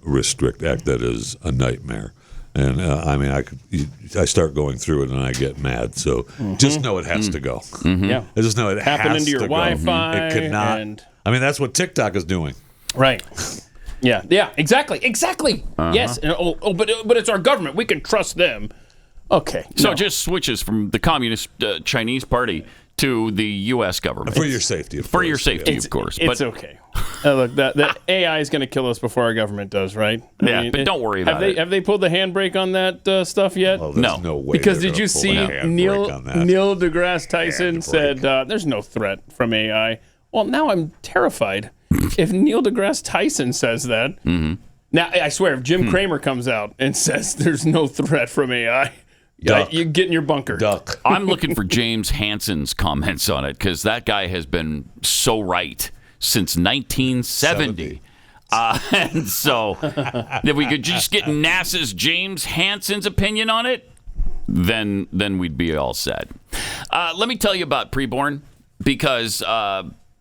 Restrict Act that is a nightmare. And I start going through it and I get mad. So just know it has to go. Yeah, I just know it happen has into your to Wi-Fi. It cannot. That's what TikTok is doing. Right. Yeah. Exactly. Yes. But it's our government. We can trust them. Okay. So it just switches from the Communist Chinese Party to the U.S. government. For your safety, of course. For your safety, of course. It's okay. Look, that AI is going to kill us before our government does, right? But don't worry about it. Have they pulled the handbrake on that stuff yet? Oh, no way. Because did you see Neil deGrasse Tyson said there's no threat from AI? Well, now I'm terrified. If Neil deGrasse Tyson says that, now I swear, if Jim Cramer comes out and says there's no threat from AI, you get in your bunker. Duck. I'm looking for James Hansen's comments on it because that guy has been so right since 1970. And so if we could just get NASA's James Hansen's opinion on it, then we'd be all set. Let me tell you about Preborn because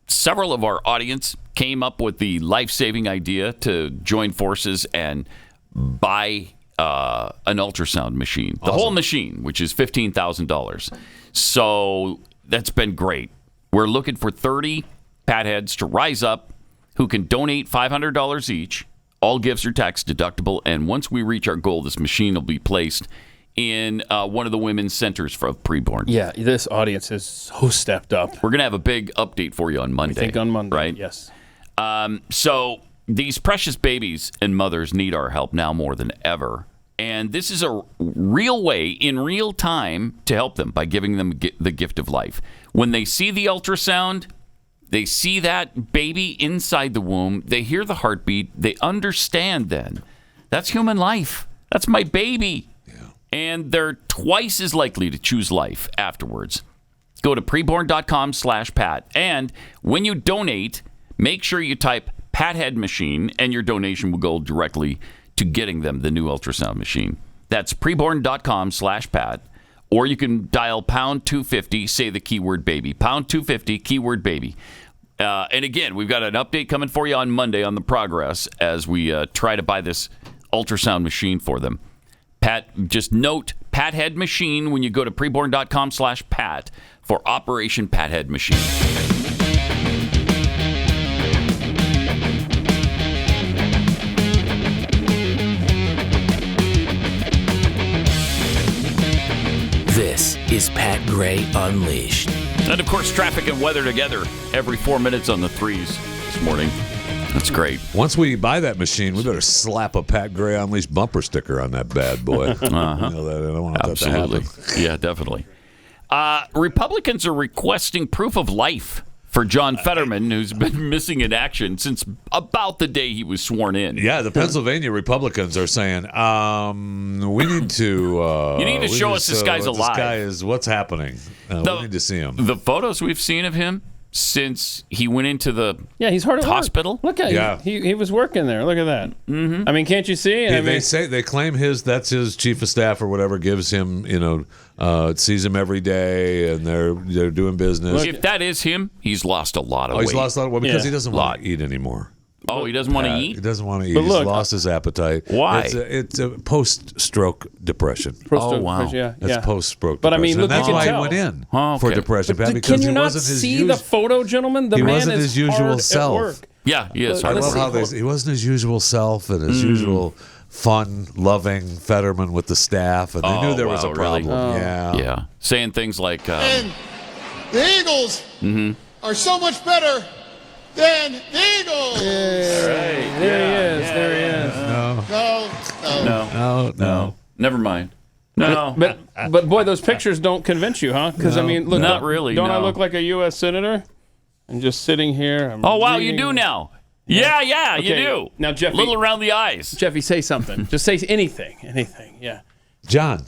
several of our audience came up with the life-saving idea to join forces and buy an ultrasound machine. The whole machine, which is $15,000. So that's been great. We're looking for 30 patheads to rise up who can donate $500 each. All gifts are tax deductible. And once we reach our goal, this machine will be placed in one of the women's centers for Preborn. Yeah, this audience is so stepped up. We're going to have a big update for you on Monday. I think on Monday, right? Yes. So these precious babies and mothers need our help now more than ever. And this is a real way, in real time, to help them by giving them the gift of life. When they see the ultrasound, they see that baby inside the womb, they hear the heartbeat, they understand then, that's human life. That's my baby. Yeah. And they're twice as likely to choose life afterwards. Go to preborn.com/Pat. And when you donate, make sure you type Pathead Machine, and your donation will go directly to getting them the new ultrasound machine. That's preborn.com/Pat. Or you can dial pound 250, say the keyword baby. Pound 250, keyword baby. And again, we've got an update coming for you on Monday on the progress as we try to buy this ultrasound machine for them. Just note Pathead Machine when you go to preborn.com/Pat for Operation Pathead Machine. This is Pat Gray Unleashed. And, of course, traffic and weather together every 4 minutes on the threes this morning. That's great. Once we buy that machine, we better slap a Pat Gray Unleashed bumper sticker on that bad boy. You know that, I don't want that to happen. Yeah, definitely. Republicans are requesting proof of life for John Fetterman, who's been missing in action since about the day he was sworn in. Yeah, the Pennsylvania Republicans are saying, we need to... you need to show us this guy's alive. This guy is, what's happening? We need to see him. The photos we've seen of him since he went into the he's hard at hospital. Look at him. He was working there. Look at that. Mm-hmm. I mean, can't you see? They claim that's his chief of staff or whatever gives him, sees him every day, and they're doing business. If that is him, he's lost a lot of weight. He's lost a lot of weight because he doesn't want to eat anymore. Oh, he doesn't want to eat? He doesn't want to eat. But He's lost his appetite. Why? It's a post-stroke depression. Wow. It's post-stroke depression. But I mean, look, that's you can why tell. he went in for depression, Pat, because can you he not wasn't his see the photo, gentlemen? The he man wasn't is his usual hard self. At work. Yeah, he is. I love how he wasn't his usual self and his usual fun, loving Fetterman with the staff, and they knew there was a problem. Really? Yeah. Saying things like... and the Eagles are so much better than the Eagles. There he is. No. Never mind. No. But boy, those pictures don't convince you, huh? Because, I mean, look. Not really, Don't no. I look like a U.S. Senator? I'm just sitting here. You do now. Yeah, you do. Now, Jeffy. A little around the eyes. Jeffy, say something. Just say anything. Yeah. John,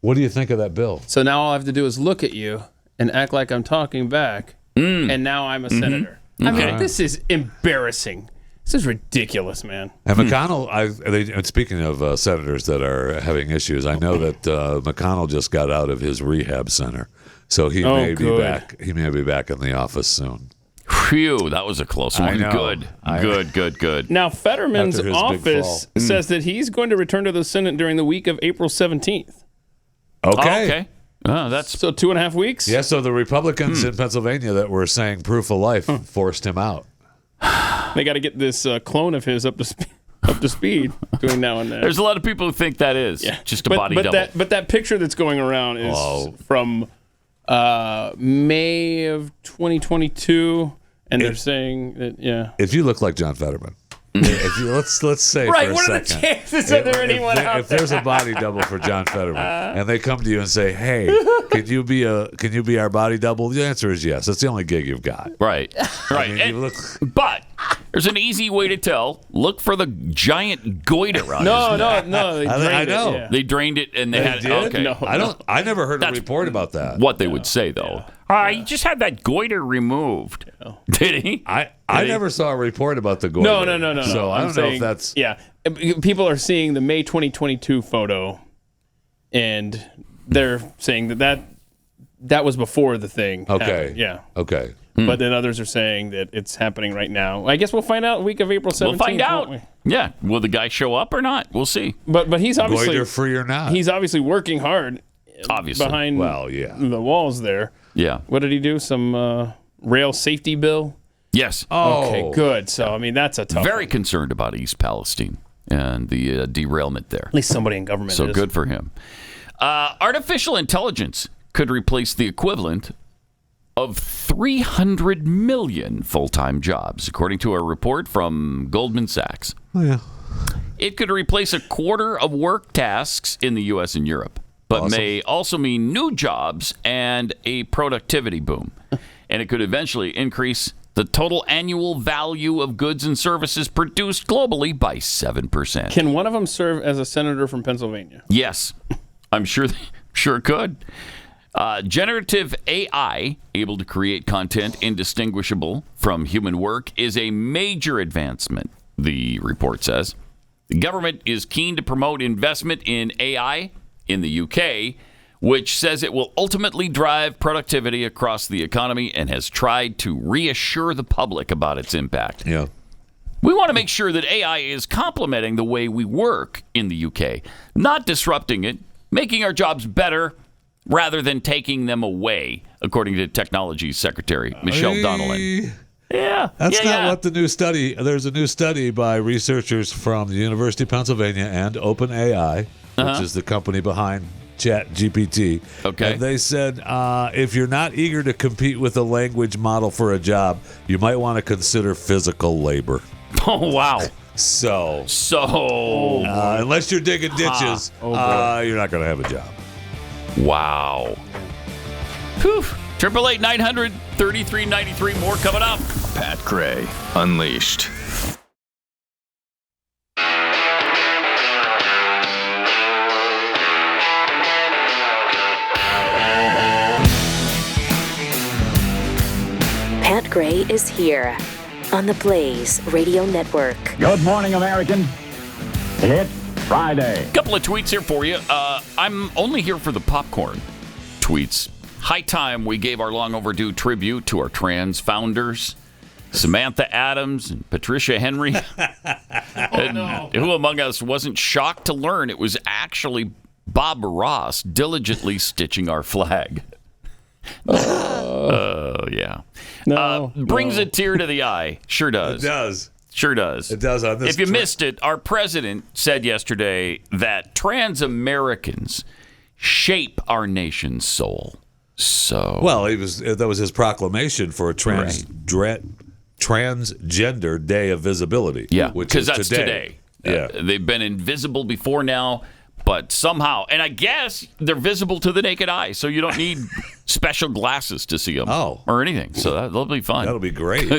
what do you think of that bill? So now all I have to do is look at you and act like I'm talking back, and now I'm a senator. I mean, this is embarrassing. This is ridiculous, man. And McConnell, speaking of senators that are having issues, I know that McConnell just got out of his rehab center, so he may be back. He may be back in the office soon. Phew, that was a close one. Good. Now, Fetterman's office says that he's going to return to the Senate during the week of April 17th. Okay. That's so 2.5 weeks. Yeah. So the Republicans in Pennsylvania that were saying proof of life forced him out. They got to get this clone of his up to speed. up to speed between now and then. There's a lot of people who think that is just a body double. But that picture that's going around is from May of 2022, and they're saying that if you look like John Fetterman. If you, let's say right, for a what second, are the chances that there anyone out if there's a body double for John Fetterman and they come to you and say, "Hey, can you be our body double?" The answer is yes. That's the only gig you've got. Right. But there's an easy way to tell. Look for the giant goiter on his neck. No. They drained it. Yeah. They drained it and they had did? Okay. No, I never heard a report about that. What they would say though. He just had that goiter removed. Did he? I never saw a report about the goiter. No. So I don't know if that's... Yeah. People are seeing the May 2022 photo, and they're saying that was before the thing happened. Yeah. Okay. But then others are saying that it's happening right now. I guess we'll find out week of April 17th. We'll find out. Won't we? Yeah. Will the guy show up or not? We'll see. But he's obviously... Goiter free or not. He's obviously working hard. Obviously. Behind the walls there. Yeah. What did he do? Some rail safety bill? Yes. Okay, good. So, I mean, that's a tough Very one. concerned about East Palestine and the derailment there. At least somebody in government So is. good for him. Artificial intelligence could replace the equivalent of 300 million full-time jobs, according to a report from Goldman Sachs. Oh, yeah. It could replace a quarter of work tasks in the U.S. and Europe, but may also mean new jobs and a productivity boom. And it could eventually increase the total annual value of goods and services produced globally by 7%. Can one of them serve as a senator from Pennsylvania? Yes, I'm sure it could. Generative AI, able to create content indistinguishable from human work, is a major advancement, the report says. The government is keen to promote investment in AI in the UK, which says it will ultimately drive productivity across the economy and has tried to reassure the public about its impact. Yeah. We want to make sure that AI is complementing the way we work in the UK, not disrupting it, making our jobs better rather than taking them away, according to Technology Secretary Michelle Donnellan. Yeah. That's not what the new study... There's a new study by researchers from the University of Pennsylvania and OpenAI, which is the company behind ChatGPT. Okay. And they said if you're not eager to compete with a language model for a job, you might want to consider physical labor. Oh, wow. So unless you're digging ditches, you're not going to have a job. Wow. Whew. 888-900-3393. More coming up. Pat Gray Unleashed. Pat Gray is here on the Blaze Radio Network. Good morning, American. It's Friday. Couple of tweets here for you. I'm only here for the popcorn tweets. High time we gave our long overdue tribute to our trans founders, Samantha Adams and Patricia Henry. Who among us wasn't shocked to learn it was actually Bob Ross diligently stitching our flag? Yeah. Brings a tear to the eye. Sure does. It does. Sure does. It does on this. If you missed it, our president said yesterday that trans Americans shape our nation's soul. So well, that was his proclamation for a transgender day of visibility. Yeah, which is that's today. Yeah, they've been invisible before now, but somehow, and I guess they're visible to the naked eye, so you don't need special glasses to see them or anything. So that'll be fun. That'll be great.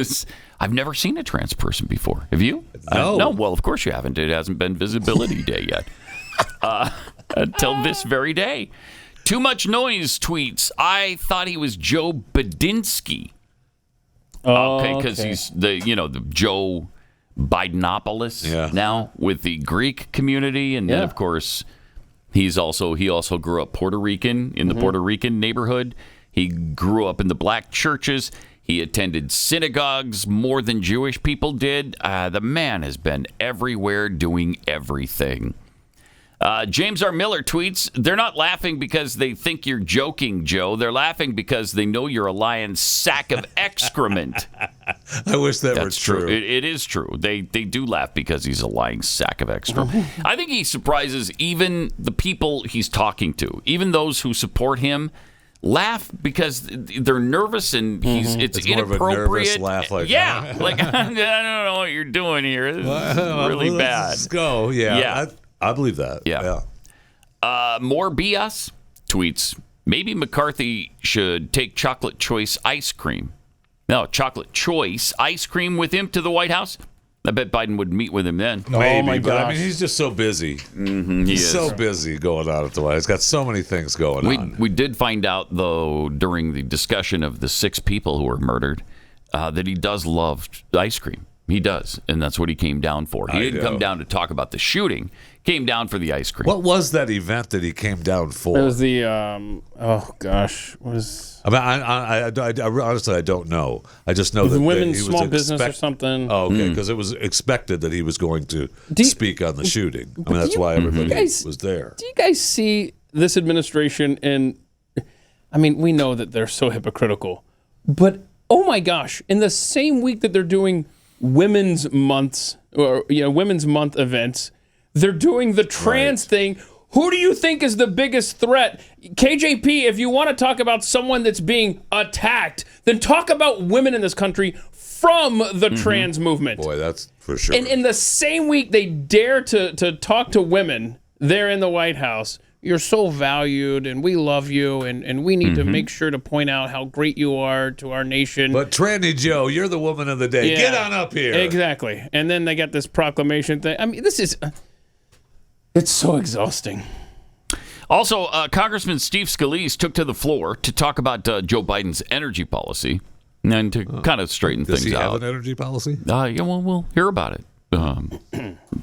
I've never seen a trans person before. Have you? No. No. Well, of course you haven't. It hasn't been Visibility Day yet. Until this very day. Too much noise tweets. I thought he was Joe Badinsky. Okay, because he's the Joe Bidenopoulos now with the Greek community, and then of course he also grew up Puerto Rican in the Puerto Rican neighborhood. He grew up in the black churches. He attended synagogues more than Jewish people did. The man has been everywhere doing everything. James R. Miller tweets, they're not laughing because they think you're joking, Joe. They're laughing because they know you're a lying sack of excrement. I wish that were That's true. It is true. They do laugh because he's a lying sack of extra. I think he surprises even the people he's talking to, even those who support him. Laugh because they're nervous and it's inappropriate. More of a nervous laugh, like like I don't know what you're doing here. This is really bad. Let's go. Yeah. I believe that. Yeah. More BS tweets. Maybe McCarthy should take chocolate choice ice cream. No, chocolate choice ice cream with him to the White House. I bet Biden would meet with him then. Maybe, my but I gosh. mean, he's just so busy. He's so busy going on at the White House. He's got so many things going on. We did find out, though, during the discussion of the 6 people who were murdered, that he does love ice cream. He does, and that's what he came down for. He didn't come down to talk about the shooting. Came down for the ice cream. What was that event that he came down for? It was the was. I mean, I honestly I don't know. I just know that women's he was small business or something. Oh, okay, because it was expected that he was going to speak on the shooting. I mean, that's why everybody was there. Do you guys see this administration? And I mean, we know that they're so hypocritical, but oh my gosh! In the same week that they're doing Women's Month events, they're doing the trans thing. Who do you think is the biggest threat? KJP, if you want to talk about someone that's being attacked, then talk about women in this country from the trans movement. Boy, that's for sure. And in the same week they dare to talk to women there in the White House. You're so valued, and we love you, and we need to make sure to point out how great you are to our nation. But Tranny Joe, you're the woman of the day. Yeah, get on up here. Exactly. And then they got this proclamation thing. I mean, this is... It's so exhausting. Also, Congressman Steve Scalise took to the floor to talk about Joe Biden's energy policy and to kind of straighten things out. Does he have an energy policy? Yeah, well, we'll hear about it.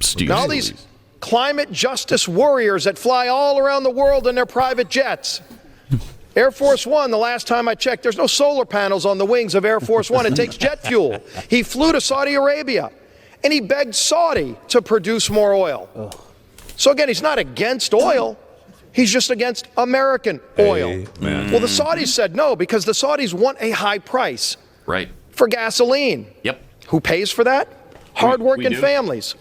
Steve Now Scalise. these climate justice warriors that fly all around the world in their private jets. Air Force One, the last time I checked, there's no solar panels on the wings of Air Force One. It takes jet fuel. He flew to Saudi Arabia, and he begged Saudi to produce more oil. So again, he's not against oil. He's just against American oil. Well, the Saudis said no because the Saudis want a high price for gasoline. Yep. Who pays for that? Hardworking families.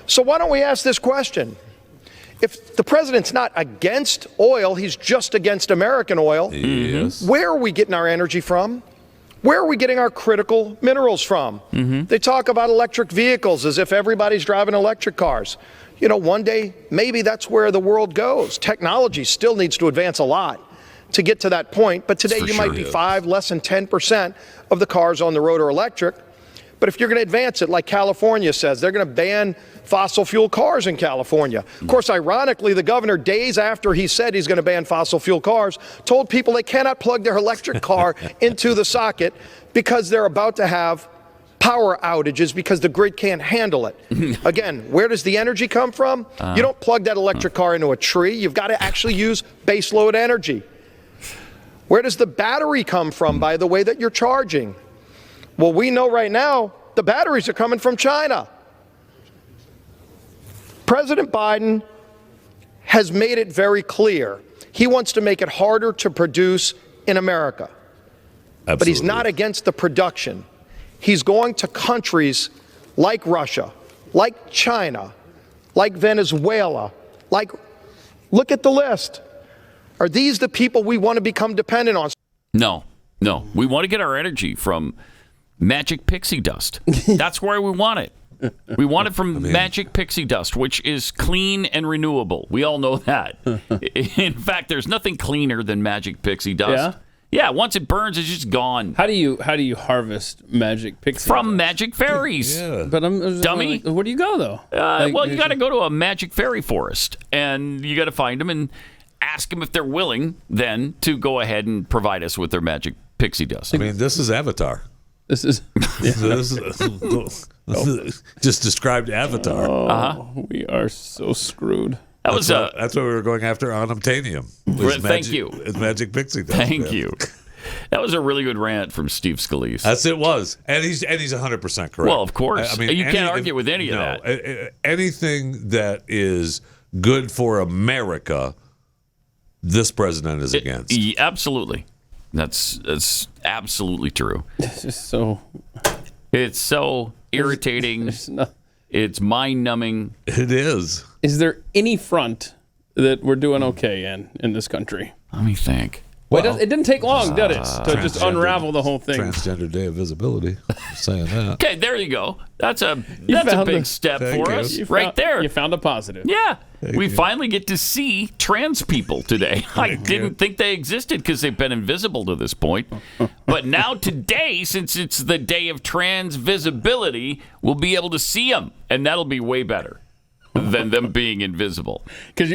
So why don't we ask this question? If the president's not against oil, he's just against American oil. Yes. Where are we getting our energy from? Where are we getting our critical minerals from? They talk about electric vehicles as if everybody's driving electric cars. You know, one day, maybe that's where the world goes. Technology still needs to advance a lot to get to that point. But today, you might be less than 10% of the cars on the road are electric. But if you're going to advance it, like California says, they're going to ban fossil fuel cars in California. Of course, ironically, the governor, days after he said he's going to ban fossil fuel cars, told people they cannot plug their electric car into the socket because they're about to have power outages because the grid can't handle it. Again, where does the energy come from? You don't plug that electric car into a tree. You've got to actually use baseload energy. Where does the battery come from, by the way, that you're charging? Well, we know right now the batteries are coming from China. President Biden has made it very clear. He wants to make it harder to produce in America. Absolutely. But he's not against the production. He's going to countries like Russia, like China, like Venezuela, look at the list. Are these the people we want to become dependent on? No. We want to get our energy from magic pixie dust. That's where we want it. We want it from magic pixie dust, which is clean and renewable. We all know that. In fact, there's nothing cleaner than magic pixie dust. Yeah, once it burns, it's just gone. How do you harvest magic pixie from dust? magic fairies? But I'm dummy. Where do you go though? Well, you got to go to a magic fairy forest, and you got to find them and ask them if they're willing then to go ahead and provide us with their magic pixie dust. I mean, this is Avatar. This is just described Avatar. We are so screwed. That's what we were going after on Obtanium. Thank you. It's magic pixie dust. Thank you. That was a really good rant from Steve Scalise. It was, and he's 100% correct. Well, of course. I mean, you can't argue with any of that. Anything that is good for America, this president is against. Absolutely. That's absolutely true. It's just so. It's so irritating. It's mind-numbing. It is. Is there any front that we're doing okay in this country? Let me think. Well, it didn't take long, did it, to just unravel the whole thing? Transgender Day of Visibility. Saying that. Okay, there you go. That's a big step for us, right there. You found a positive. Yeah, we finally get to see trans people today. I didn't think they existed because they've been invisible to this point. But now today, since it's the day of trans visibility, we'll be able to see them, and that'll be way better than them being invisible. Because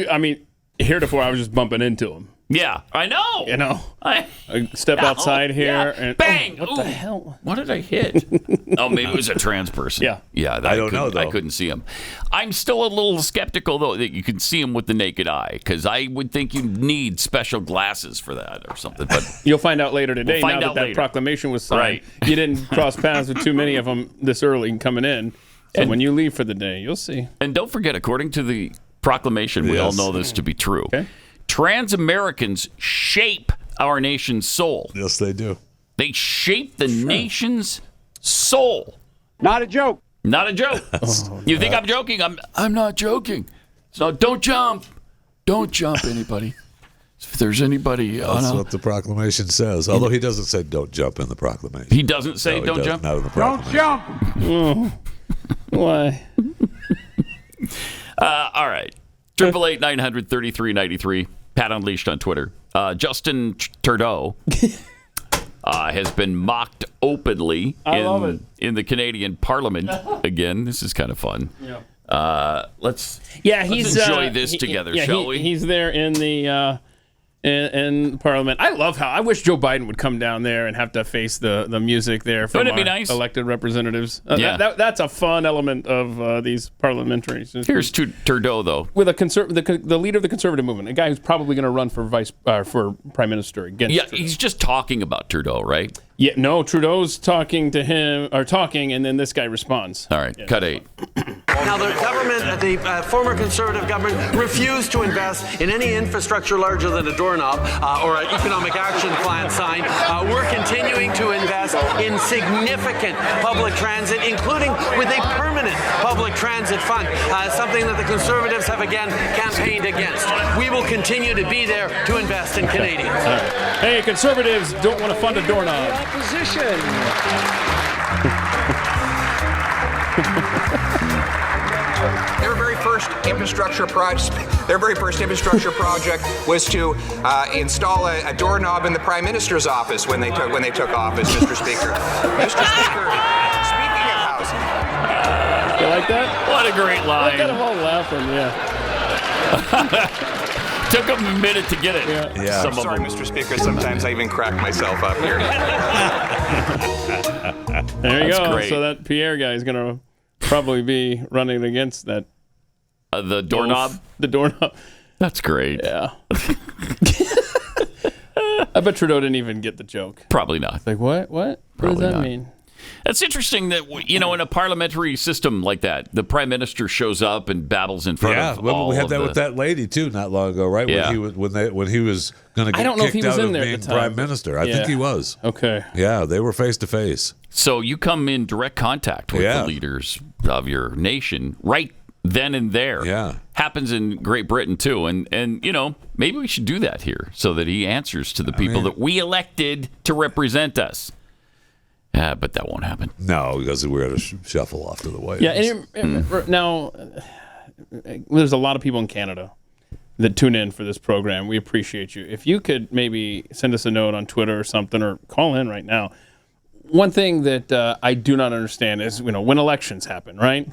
heretofore I was just bumping into them. Yeah, I know. I step outside here and bang! What the hell? What did I hit? Oh, maybe it was a trans person. Yeah. I don't know. Though. I couldn't see him. I'm still a little skeptical though that you can see him with the naked eye, because I would think you need special glasses for that or something. But you'll find out later today. We'll find now out that later. Proclamation was signed, right? You didn't cross paths with too many of them this early coming in. So when you leave for the day, you'll see. And don't forget, according to the proclamation, we all know this to be true. Okay. Trans Americans shape our nation's soul. Yes, they do. They shape the nation's soul. Not a joke. Not a joke. You think I'm joking? I'm not joking. So don't jump. Don't jump, anybody. If there's anybody... That's what the proclamation says. Although he doesn't say don't jump in the proclamation. He doesn't say don't jump? Not in the Don't proclamation. jump. Why? All right. 888-900-3393. Pat Unleashed on Twitter. Justin Trudeau has been mocked openly in the Canadian Parliament again. This is kind of fun. Yeah. Let's he's enjoy this together, shall we? He's there in the in Parliament. I wish Joe Biden would come down there and have to face the music there from Wouldn't it be our nice? elected representatives. Yeah. That's a fun element of these parliamentary systems. Here's Trudeau, though. With the leader of the conservative movement, a guy who's probably going to run for prime minister against Trudeau. He's just talking about Trudeau, right? Yeah, no, Trudeau's talking to him, and then this guy responds. All right, cut 8. Now, the government, the former Conservative government, refused to invest in any infrastructure larger than a doorknob or an economic action plan sign. We're continuing to invest in significant public transit, including with a permanent public transit fund, something that the Conservatives have again campaigned against. We will continue to be there to invest in Canadians. Hey, Conservatives don't want to fund a doorknob. Opposition. Their very first infrastructure project was to install a doorknob in the Prime Minister's office when they took office, Mr. Speaker. Mr. Speaker, speaking of housing. You like that? What a great line. Look at them all laughing, yeah. Took them a minute to get it. Yeah. I'm sorry, Mr. Speaker. Sometimes I even crack myself up here. There you That's go. great. So that Pierre guy is going to probably be running against that. The doorknob? The doorknob. That's great. Yeah. I bet Trudeau didn't even get the joke. Probably not. It's like, what? What does that mean? That's interesting that, in a parliamentary system like that, the prime minister shows up and babbles in front of all we had that of with that lady too not long ago, right? Yeah. When he was going to get kicked out of being prime minister. I think he was. Okay. Yeah, they were face to face. So you come in direct contact with the leaders of your nation right then and there. Yeah. Happens in Great Britain too, and maybe we should do that here so that he answers to the people that we elected to represent us. But that won't happen. No, because we're going to shuffle off to the White House. Yeah, and now there's a lot of people in Canada that tune in for this program. We appreciate you. If you could maybe send us a note on Twitter or something, or call in right now. One thing that I do not understand is, when elections happen, right?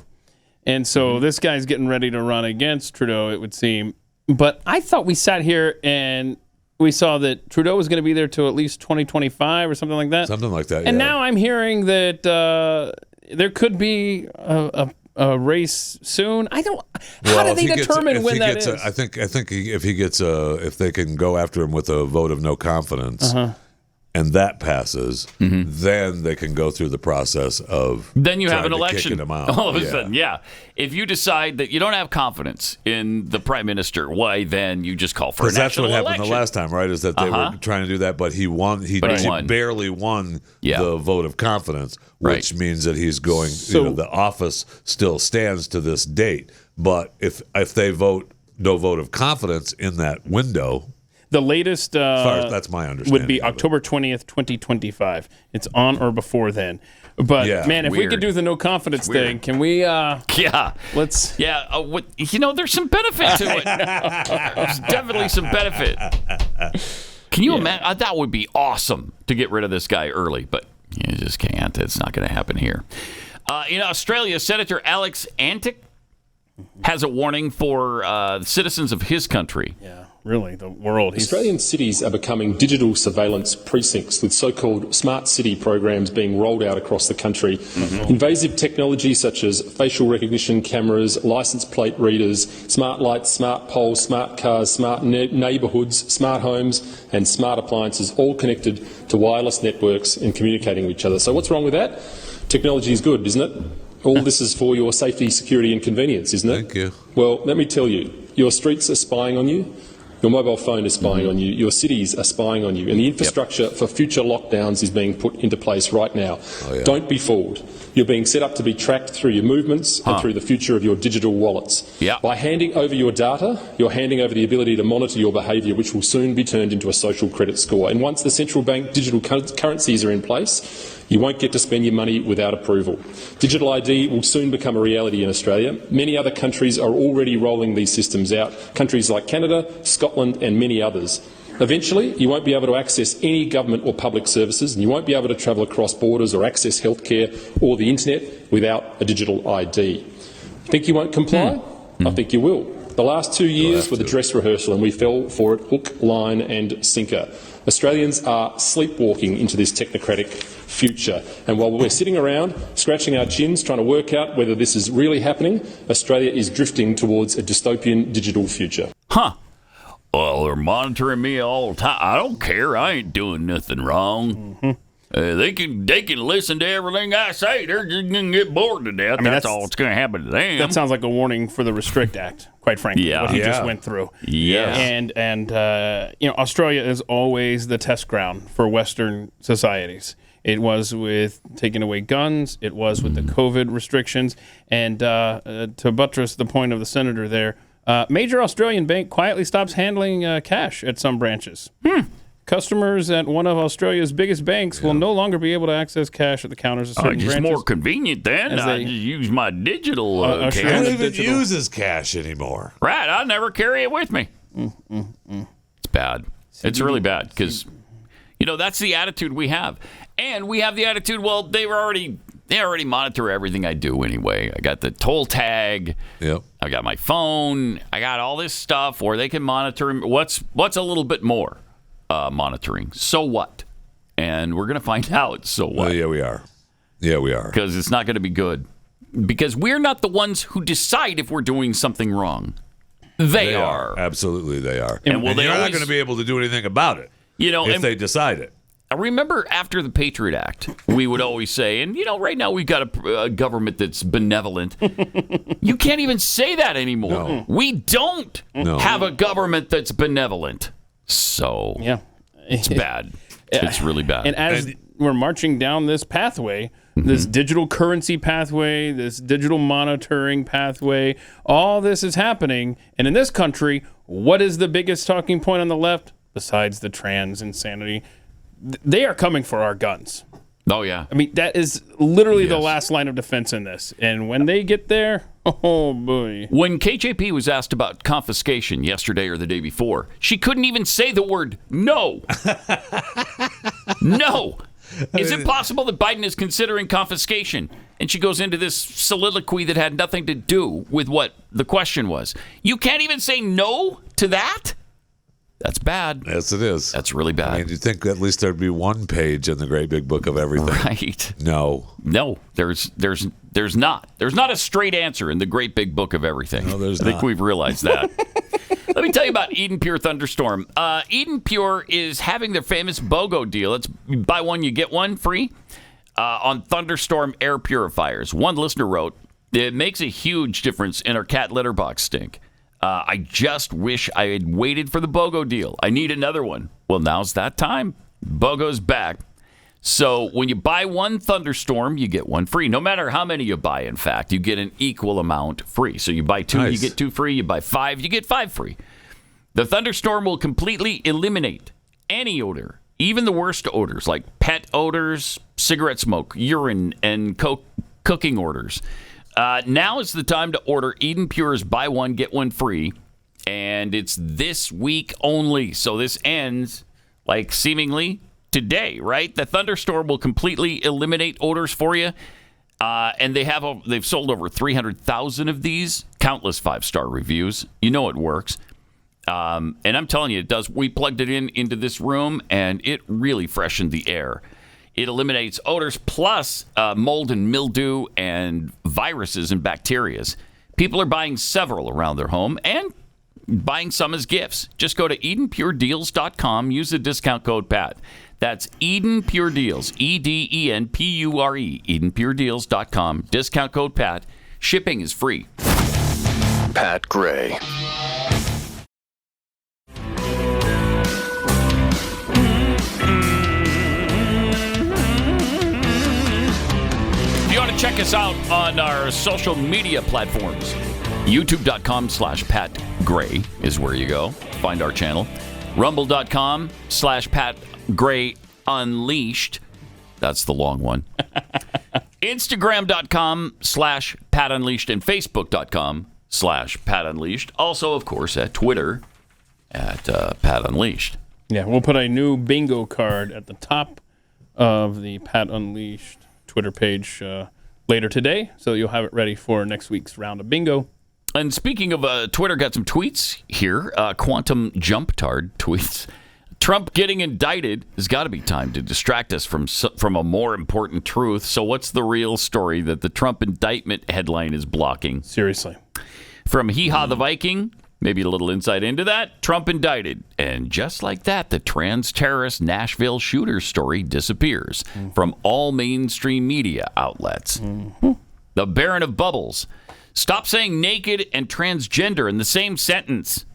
And so this guy's getting ready to run against Trudeau, it would seem. But I thought we sat here and we saw that Trudeau was going to be there till at least 2025 or something like that. Something like that, And now I'm hearing that there could be a race soon. How do they determine when that is? I think if he gets if they can go after him with a vote of no confidence, and that passes, then they can go through the process of then you have an election. Kicking them out. All of a sudden, if you decide that you don't have confidence in the prime minister, why then you just call for a national election. That's what happened the last time, right? Is that they were trying to do that, but he won. He barely won the vote of confidence, which means that he's going. So, the office still stands to this date, but if they vote no vote of confidence in that window. The latest that's my understanding would be October 20th, 2025. It's on or before then. But, man, if we could do the no confidence thing, can we? Let's. There's some benefit to it. There's definitely some benefit. Can you imagine? That would be awesome to get rid of this guy early, but you just can't. It's not going to happen here. In Australia, Senator Alex Antic has a warning for citizens of his country. Yeah. Really, the world. Australian cities are becoming digital surveillance precincts with so-called smart city programs being rolled out across the country. Invasive technology such as facial recognition cameras, license plate readers, smart lights, smart poles, smart cars, smart neighbourhoods, smart homes and smart appliances, all connected to wireless networks and communicating with each other. So what's wrong with that? Technology is good, isn't it? All this is for your safety, security and convenience, isn't it? Thank you. Well, let me tell you, your streets are spying on you. Your mobile phone is spying on you. Your cities are spying on you. And the infrastructure for future lockdowns is being put into place right now. Don't be fooled. You're being set up to be tracked through your movements and through the future of your digital wallets. By handing over your data, you're handing over the ability to monitor your behaviour, which will soon be turned into a social credit score. And once the central bank digital currencies are in place, you won't get to spend your money without approval. Digital ID will soon become a reality in Australia. Many other countries are already rolling these systems out, countries like Canada, Scotland and many others. Eventually, you won't be able to access any government or public services, and you won't be able to travel across borders or access healthcare or the internet without a digital ID. Think you won't comply? I think you will. The last 2 years were the dress rehearsal, and we fell for it hook, line and sinker. Australians are sleepwalking into this technocratic future. And while we're sitting around scratching our chins trying to work out whether this is really happening, Australia is drifting towards a dystopian digital future. Well, they're monitoring me all the time. I don't care. I ain't doing nothing wrong. They can listen to everything I say. They're just going to get bored to death. That's all that's going to happen to them. That sounds like a warning for the Restrict Act, quite frankly, what he just went through. And Australia is always the test ground for Western societies. It was with taking away guns. It was with the COVID restrictions. And to buttress the point of the senator there, major Australian bank quietly stops handling cash at some branches. Customers at one of Australia's biggest banks will no longer be able to access cash at the counters of certain branches. It's more convenient then. I just use my digital cash. I don't even use his cash anymore. Right. I never carry it with me. It's bad. It's really bad because, that's the attitude we have. And we have the attitude, well, they already monitor everything I do anyway. I got the toll tag. Yep. I got my phone. I got all this stuff where they can monitor what's a little bit more. Monitoring. So what? And we're going to find out. So what? Well, yeah, we are. Because it's not going to be good. Because we're not the ones who decide if we're doing something wrong. They are. Absolutely, they are. And you're not going to be able to do anything about it if they decide it. I remember after the Patriot Act, we would always say, and right now we've got a government that's benevolent. You can't even say that anymore. No. We don't have a government that's benevolent. So it's bad. It's really bad. And as we're marching down this pathway, this digital currency pathway, this digital monitoring pathway, all this is happening. And in this country, what is the biggest talking point on the left besides the trans insanity? They are coming for our guns. Oh, yeah. I mean, that is literally the last line of defense in this. And when they get there, oh, boy. When KJP was asked about confiscation yesterday or the day before, she couldn't even say the word no. No. Is it possible that Biden is considering confiscation? And she goes into this soliloquy that had nothing to do with what the question was. You can't even say no to that? That's bad. Yes, it is. That's really bad. I mean, you'd think at least there'd be one page in the great big book of everything. Right. No, there's not. There's not a straight answer in the great big book of everything. No, there's I think not. we've realized that. Let me tell you about Eden Pure Thunderstorm. Eden Pure is having their famous BOGO deal. It's buy one, you get one free on Thunderstorm air purifiers. One listener wrote, it makes a huge difference in our cat litter box stink. I just wish I had waited for the BOGO deal. I need another one. Well, now's that time. BOGO's back. So when you buy one Thunderstorm, you get one free. No matter how many you buy, in fact, you get an equal amount free. So you buy 2, nice. You get 2 free. You buy 5, you get 5 free. The Thunderstorm will completely eliminate any odor, even the worst odors like pet odors, cigarette smoke, urine, and cooking odors. Now is the time to order Eden Pure's buy one, get one free. And it's this week only. So this ends like seemingly today, right? The Thunderstorm will completely eliminate odors for you. And they've sold over 300,000 of these, countless 5-star reviews. You know it works. And I'm telling you, it does. We plugged it into this room, and it really freshened the air. It eliminates odors plus mold and mildew and viruses and bacteria. People are buying several around their home and buying some as gifts. Just go to EdenPureDeals.com. Use the discount code PAT. That's Eden Pure Deals, EdenPure, EdenPureDeals.com. Discount code PAT. Shipping is free. Pat Gray. If you want to check us out on our social media platforms, YouTube.com/Pat Gray is where you go. Find our channel. Rumble.com/Pat Gray Unleashed. That's the long one. Instagram.com/Pat Unleashed and Facebook.com/Pat Unleashed. Also, of course, at Twitter at Pat Unleashed. Yeah, we'll put a new bingo card at the top of the Pat Unleashed Twitter page later today, so you'll have it ready for next week's round of bingo. And speaking of Twitter, got some tweets here. Quantum Jumptard tweets, Trump getting indicted has got to be time to distract us from a more important truth. So what's the real story that the Trump indictment headline is blocking? Seriously. From Hee Haw the Viking, maybe a little insight into that. Trump indicted. And just like that, the trans-terrorist Nashville shooter story disappears from all mainstream media outlets. The Baron of Bubbles. Stop saying naked and transgender in the same sentence.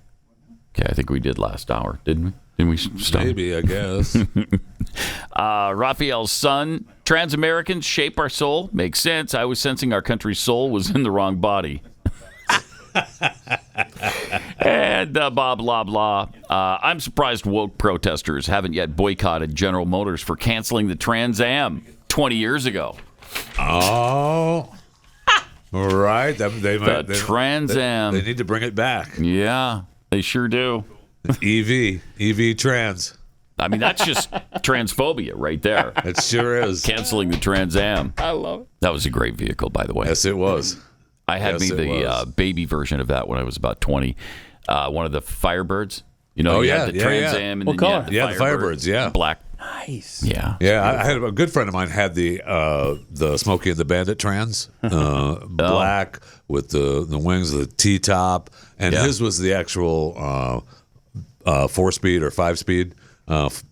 Okay, I think we did last hour, didn't we? Didn't we stop? Maybe, I guess. Raphael's son. Trans Americans shape our soul. Makes sense. I was sensing our country's soul was in the wrong body. And blah, blah, blah. I'm surprised woke protesters haven't yet boycotted General Motors for canceling the Trans Am 20 years ago. Oh. Right. Trans Am. They need to bring it back. Yeah, they sure do. EV trans. I mean, that's just transphobia right there. It sure is. Canceling the Trans Am. I love it. That was a great vehicle, by the way. Yes, it was. I had the baby version of that when I was about 20. One of the Firebirds. You know, you had the Trans Am. And what color? The Firebirds, yeah. Black. Nice. Yeah. Yeah, I had a good friend of mine had the Smokey and the Bandit Trans, black with the wings of the T-top, and his was the actual 4-speed or 5-speed,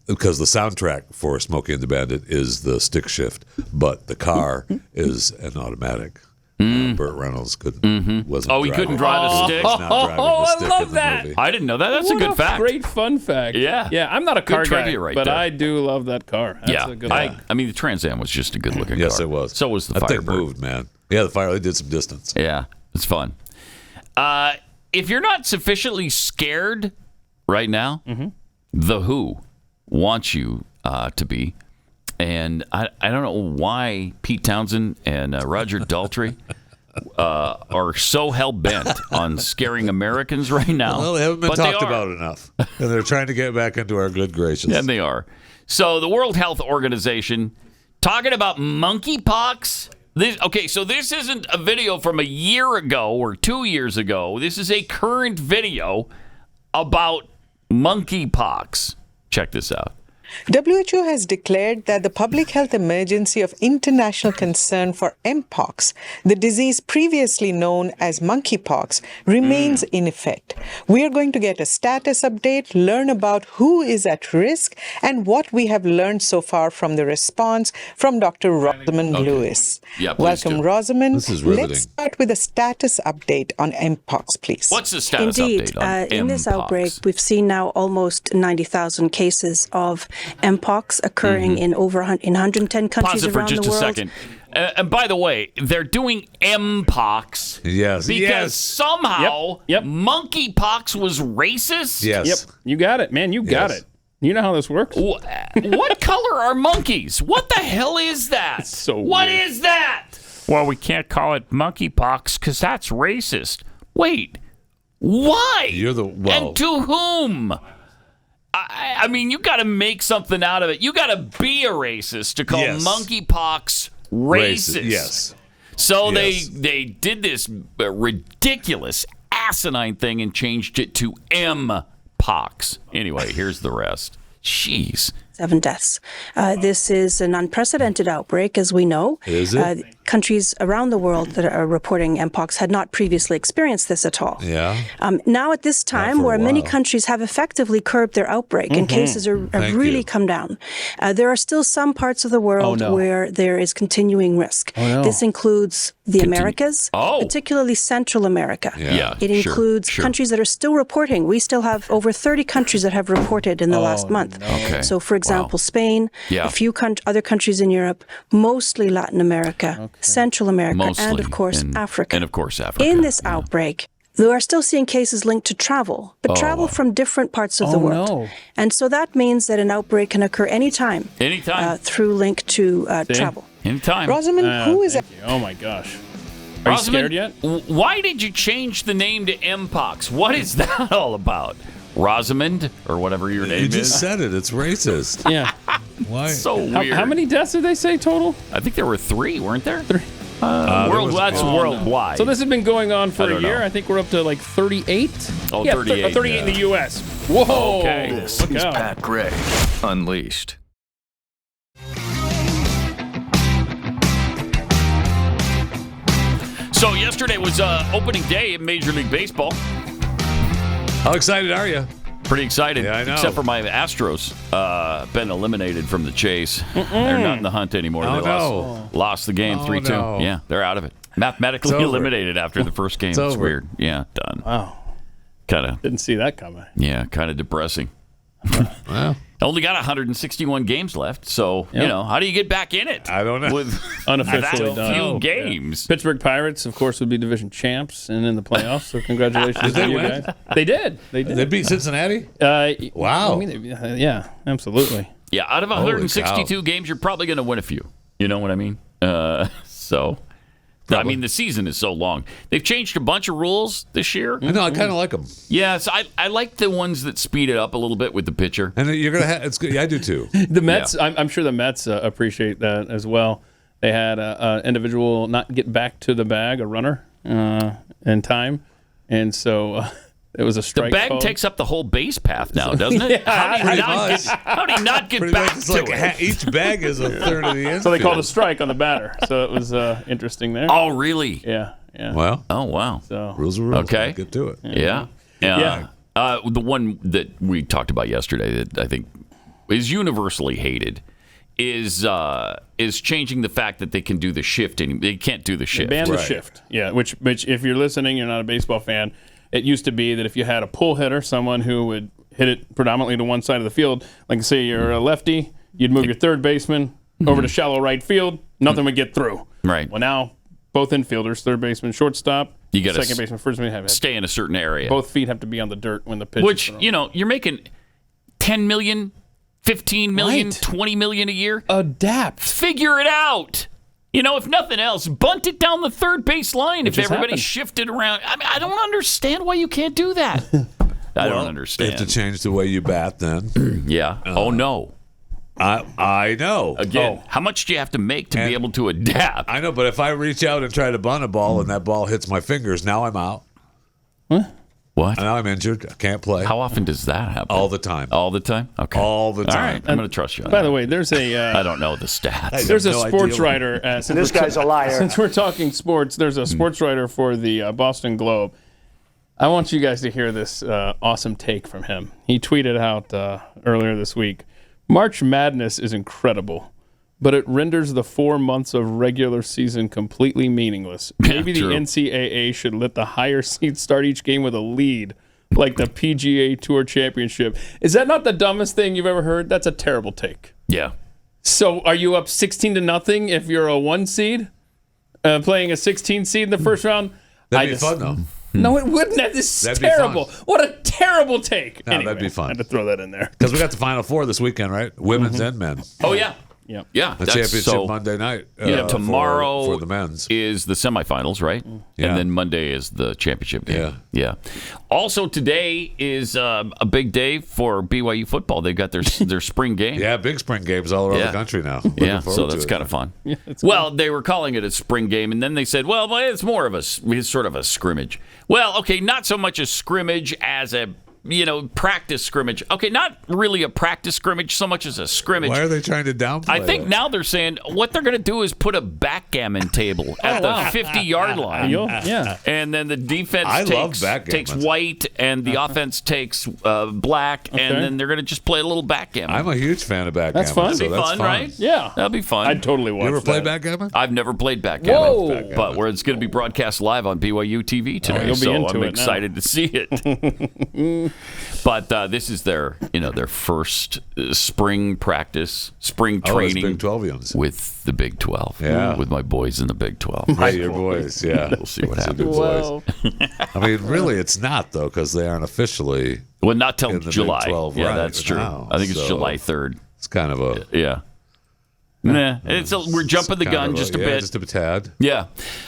because the soundtrack for Smokey and the Bandit is the stick shift, but the car is an automatic. Burt Reynolds wasn't. Oh, he couldn't drive a stick. Not driving the stick I love in the that. movie. I didn't know that. That's a good fact. Great fun fact. Yeah. Yeah, I'm not a car guy, right but there. I do love that car. That's a good one. I mean, the Trans Am was just a good-looking car. Yes, it was. So was the that Firebird. thing moved, man. Yeah, the Fire. They did some distance. Yeah, it's fun. If you're not sufficiently scared right now, The Who wants you to be. And I don't know why Pete Townsend and Roger Daltrey are so hell-bent on scaring Americans right now. Well, they haven't been talked about enough. And they're trying to get back into our good graces. And they are. So the World Health Organization talking about monkeypox. So this isn't a video from a year ago or 2 years ago. This is a current video about monkeypox. Check this out. WHO has declared that the public health emergency of international concern for Mpox, the disease previously known as monkeypox, remains in effect. We are going to get a status update, learn about who is at risk, and what we have learned so far from the response from Dr. Rosamund Lewis. Yeah, welcome, Rosamund. This is riveting. Let's start with a status update on Mpox, please. What's the status Indeed, update on in this Mpox? outbreak, we've seen now almost 90,000 cases of Mpox occurring in 110 countries Pause it for around just the world. a second. And by the way, they're doing Mpox. Yes. Because somehow monkeypox was racist. Yes. Yep. You got it, man. You got it. You know how this works? What color are monkeys? What the hell is that? What is that? Well, we can't call it monkeypox because that's racist. Wait. Why? You're the And to whom? I mean, you got to make something out of it. You got to be a racist to call monkeypox racist. Yes. So they did this ridiculous, asinine thing and changed it to Mpox. Anyway, here's the rest. Jeez. 7 deaths. This is an unprecedented outbreak, as we know. Is it? Countries around the world that are reporting Mpox had not previously experienced this at all. Yeah. Now at this time, where many countries have effectively curbed their outbreak and cases have really come down, there are still some parts of the world where there is continuing risk. This includes the Americas, particularly Central America. It includes countries that are still reporting. We still have over 30 countries that have reported in the last month. So, for example, Spain, a few other countries in Europe, mostly Latin America, Central America, and of course Africa. And of course Africa. In this outbreak, we are still seeing cases linked to travel, but travel from different parts of the world. And so that means that an outbreak can occur anytime. Through link to travel. Anytime. Rosamund, who is it? Oh my gosh. Are you scared yet? Why did you change the name to Mpox? What is that all about? Rosamund, or whatever your name is. You just said it. It's racist. Yeah. Why? So weird. How many deaths did they say total? I think there were 3, weren't there? 3. That's worldwide. So this has been going on for I a don't year. know. I think we're up to like 38. Oh, yeah, 38. 38 in the U.S. Whoa. Okay. This Look is out. Pat Gray Unleashed. So yesterday was opening day in Major League Baseball. How excited are you? Pretty excited. Yeah, I know. Except for my Astros, been eliminated from the chase. They're not in the hunt anymore. Oh, They lost the game 3-2. no. Yeah, they're out of it. Mathematically It's over. eliminated after the first game. It's weird. Yeah, done. Wow. Kind of. Didn't see that coming. Yeah, kind of depressing. Well, Only got 161 games left, so you know, how do you get back in it? I don't know. With Unofficially that few done. games. Pittsburgh Pirates, of course, would be division champs and in the playoffs. So congratulations Did they to you win? guys. They did. They did. They beat Cincinnati? Wow. I mean, yeah, absolutely. Yeah, out of 162 games, you're probably going to win a few. You know what I mean? I mean, the season is so long. They've changed a bunch of rules this year. I know. I kind of like them. Yes, I like the ones that speed it up a little bit with the pitcher. And you're gonna have. It's good. Yeah, I do too. The Mets. Yeah. I'm sure the Mets appreciate that as well. They had an individual not get back to the bag, a runner, in time, and so it was a strike. The bag called. takes up the whole base path now, doesn't it? Yeah, how do you not get back it's to like it? Each bag is a third of the infield. So they called a strike on the batter. So it was interesting there. Oh, really? Yeah. Yeah. Well. Oh, wow. So rules are rules. Okay. Get to it. Yeah. The one that we talked about yesterday that I think is universally hated is changing the fact that they can do the shift. They can't do the shift. Ban the shift. Yeah. Which if you're listening, you're not a baseball fan. It used to be that if you had a pull hitter, someone who would hit it predominantly to one side of the field, like say you're a lefty, you'd move your third baseman over to shallow right field, nothing would get through. Right. Well, now both infielders, third baseman, shortstop, you got second baseman, first baseman, have stay in a certain area. Both feet have to be on the dirt when the pitch. Which is you're making $10 million, $15 million, Right. $20 million a year. Adapt. Figure it out. If nothing else, bunt it down the third base line if everybody shifted around. I mean, I don't understand why you can't do that. I don't understand. You have to change the way you bat then. Yeah. Oh, no. I know. Again, how much do you have to make to be able to adapt? I know, but if I reach out and try to bunt a ball and that ball hits my fingers, now I'm out. What? What? Now I'm injured. I can't play. How often does that happen? All the time. All the time? Okay. All the time. All right. I'm going to trust you on By that. the way, there's a... I don't know the stats. There's a sports writer... This guy's a liar. Since we're talking sports, there's a sports writer for the Boston Globe. I want you guys to hear this awesome take from him. He tweeted out earlier this week, March Madness is incredible, but it renders the 4 months of regular season completely meaningless. Maybe the NCAA should let the higher seeds start each game with a lead, like the PGA Tour Championship. Is that not the dumbest thing you've ever heard? That's a terrible take. Yeah. So are you up 16-0 if you're a 1 seed playing a 16 seed in the first round? That'd be fun, though. No, it wouldn't. This is terrible. What a terrible take. No, anyway, that'd be fun. I had to throw that in there. Because we got the Final Four this weekend, right? Women's and men. Oh, yeah. Yep. Yeah. The championship Monday night. Tomorrow for the men's is the semifinals, right? Yeah. And then Monday is the championship game. Yeah. Also, today is a big day for BYU football. They've got their spring game. Yeah, big spring games all around the country now. Yeah, so that's kind of fun. Well, they were calling it a spring game, and then they said, well, it's sort of a scrimmage. Well, okay, not so much a scrimmage as a practice scrimmage. Okay, not really a practice scrimmage so much as a scrimmage. Why are they trying to downplay I think that? now they're saying what they're going to do is put a backgammon table at the 50-yard line. Yeah. And then the defense takes white and the offense takes black, and then they're going to just play a little backgammon. I'm a huge fan of backgammon. That's fun. That'd be fun, right? Yeah. That'd be fun. I'd totally watch You ever play that. backgammon? I've never played backgammon. Whoa. But where it's going to be broadcast live on BYU TV today, you'll be so into I'm it excited to see it. But this is their first spring practice, spring training Big 12 youngs. with the Big 12. Yeah. With my boys in the Big 12. Right, your boys, yeah. We'll see what Some good happens. boys. I mean, really, it's not, though, because they aren't officially Well, not till in the July. Big 12 Yeah, right that's true. now. I think it's So July 3rd. It's kind of a... Yeah. Nah, we're jumping the gun just a bit. Just a tad. Yeah.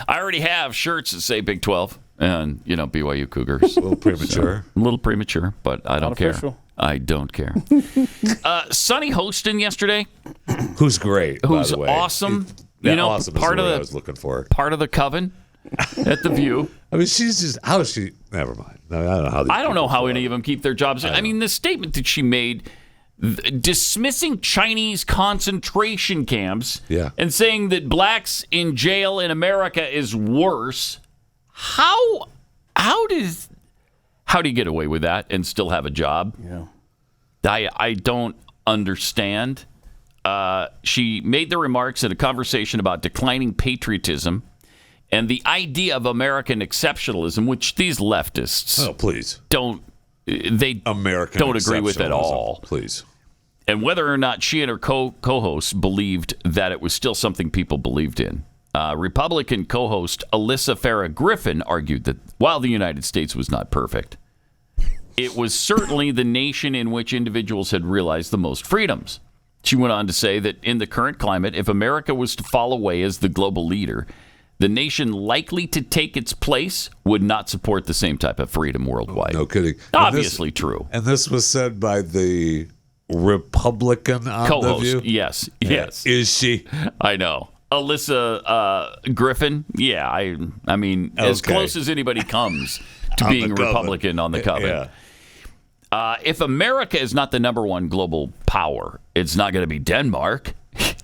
I already have shirts that say Big 12 and, BYU Cougars. A little premature. A little premature, but I don't care. official. I don't care. Sonny Hostin yesterday. Who's great, Who's by the way. awesome. Awesome part is the of word the I was looking for. part of the coven at the View. I mean, she's just... How is she... Never mind. No, I don't know how... I don't know how any of them keep their jobs. I mean, the statement that she made dismissing Chinese concentration camps and saying that blacks in jail in America is worse. How do you get away with that and still have a job? Yeah. I don't understand. She made the remarks in a conversation about declining patriotism and the idea of American exceptionalism, which these leftists don't agree with at all. Please. And whether or not she and her co-hosts believed that it was still something people believed in. Republican co-host Alyssa Farah Griffin argued that while the United States was not perfect, it was certainly the nation in which individuals had realized the most freedoms. She went on to say that in the current climate, if America was to fall away as the global leader, the nation likely to take its place would not support the same type of freedom worldwide. No kidding. Obviously true. And this was said by the Republican on Co-host. The View? Yes. Is she? I know. Alyssa Griffin. Yeah, I mean, as close as anybody comes to being Republican on the Coven. Yeah. If America is not the number one global power, it's not going to be Denmark.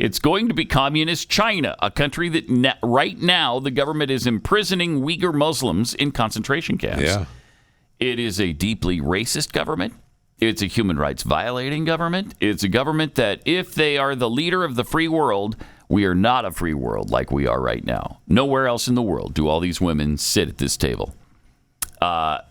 It's going to be communist China, a country that right now the government is imprisoning Uyghur Muslims in concentration camps. Yeah. It is a deeply racist government. It's a human rights violating government. It's a government that if they are the leader of the free world, we are not a free world like we are right now. Nowhere else in the world do all these women sit at this table.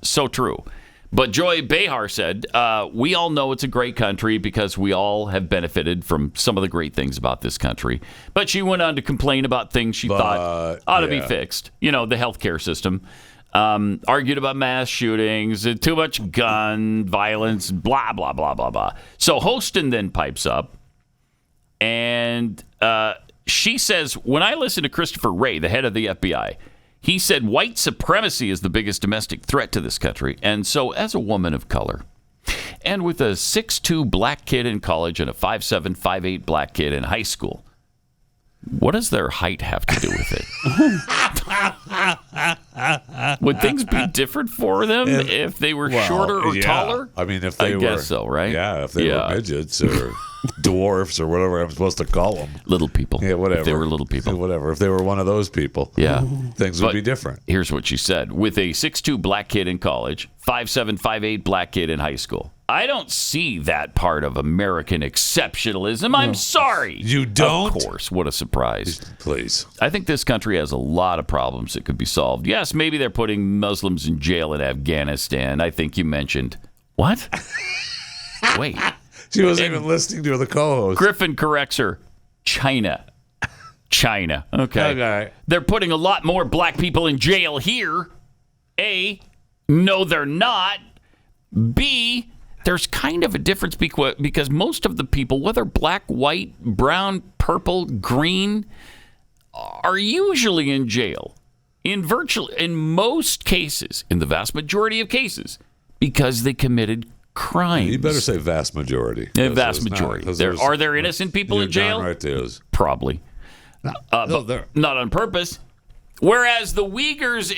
So true. But Joy Behar said, we all know it's a great country because we all have benefited from some of the great things about this country. But she went on to complain about things she thought ought to be fixed. The healthcare system. Argued about mass shootings, too much gun violence, blah, blah, blah, blah, blah. So Hostin then pipes up, and she says, when I listen to Christopher Wray, the head of the FBI, he said white supremacy is the biggest domestic threat to this country. And so as a woman of color, and with a 6'2" black kid in college and a 5'7", 5'8" black kid in high school, what does their height have to do with it? Would things be different for them if they were shorter or taller? I mean, if they were. I guess so, right? Yeah, if they were midgets or dwarfs or whatever I'm supposed to call them. Little people. Yeah, whatever. If they were little people. Whatever. If they were one of those people. Yeah. Things would be different. Here's what she said. With a 6'2" black kid in college, 5'7", 5'8" black kid in high school. I don't see that part of American exceptionalism. I'm sorry. You don't? Of course. What a surprise. Please. I think this country has a lot of problems that could be solved. Yes, maybe they're putting Muslims in jail in Afghanistan. I think you mentioned. What? Wait. She wasn't even listening to the co-host. Griffin corrects her. China. Okay. They're putting a lot more black people in jail here. A, no, they're not. B, there's kind of a difference because most of the people, whether black, white, brown, purple, green, are usually in jail. In most cases, in the vast majority of cases, because they committed crimes. You better say vast majority. Vast majority. Are there innocent people in jail? Right, there's. Probably. Not on purpose. Whereas the Uyghurs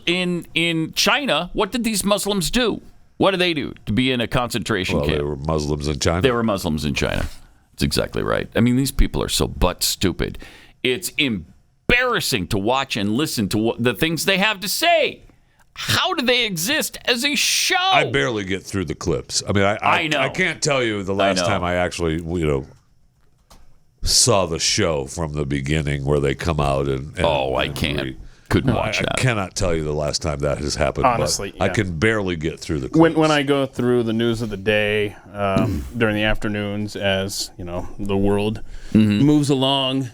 in China, what did these Muslims do? What do they do to be in a concentration camp? They were Muslims in China. They were Muslims in China. That's exactly right. I mean, these people are so butt stupid. It's embarrassing to watch and listen to the things they have to say. How do they exist as a show? I barely get through the clips. I mean, I know. I can't tell you the last time I actually, saw the show from the beginning where they come out and I can't. Couldn't watch that. I cannot tell you the last time that has happened. Honestly, I can barely get through the clips. When I go through the news of the day during the afternoons, as the world moves along,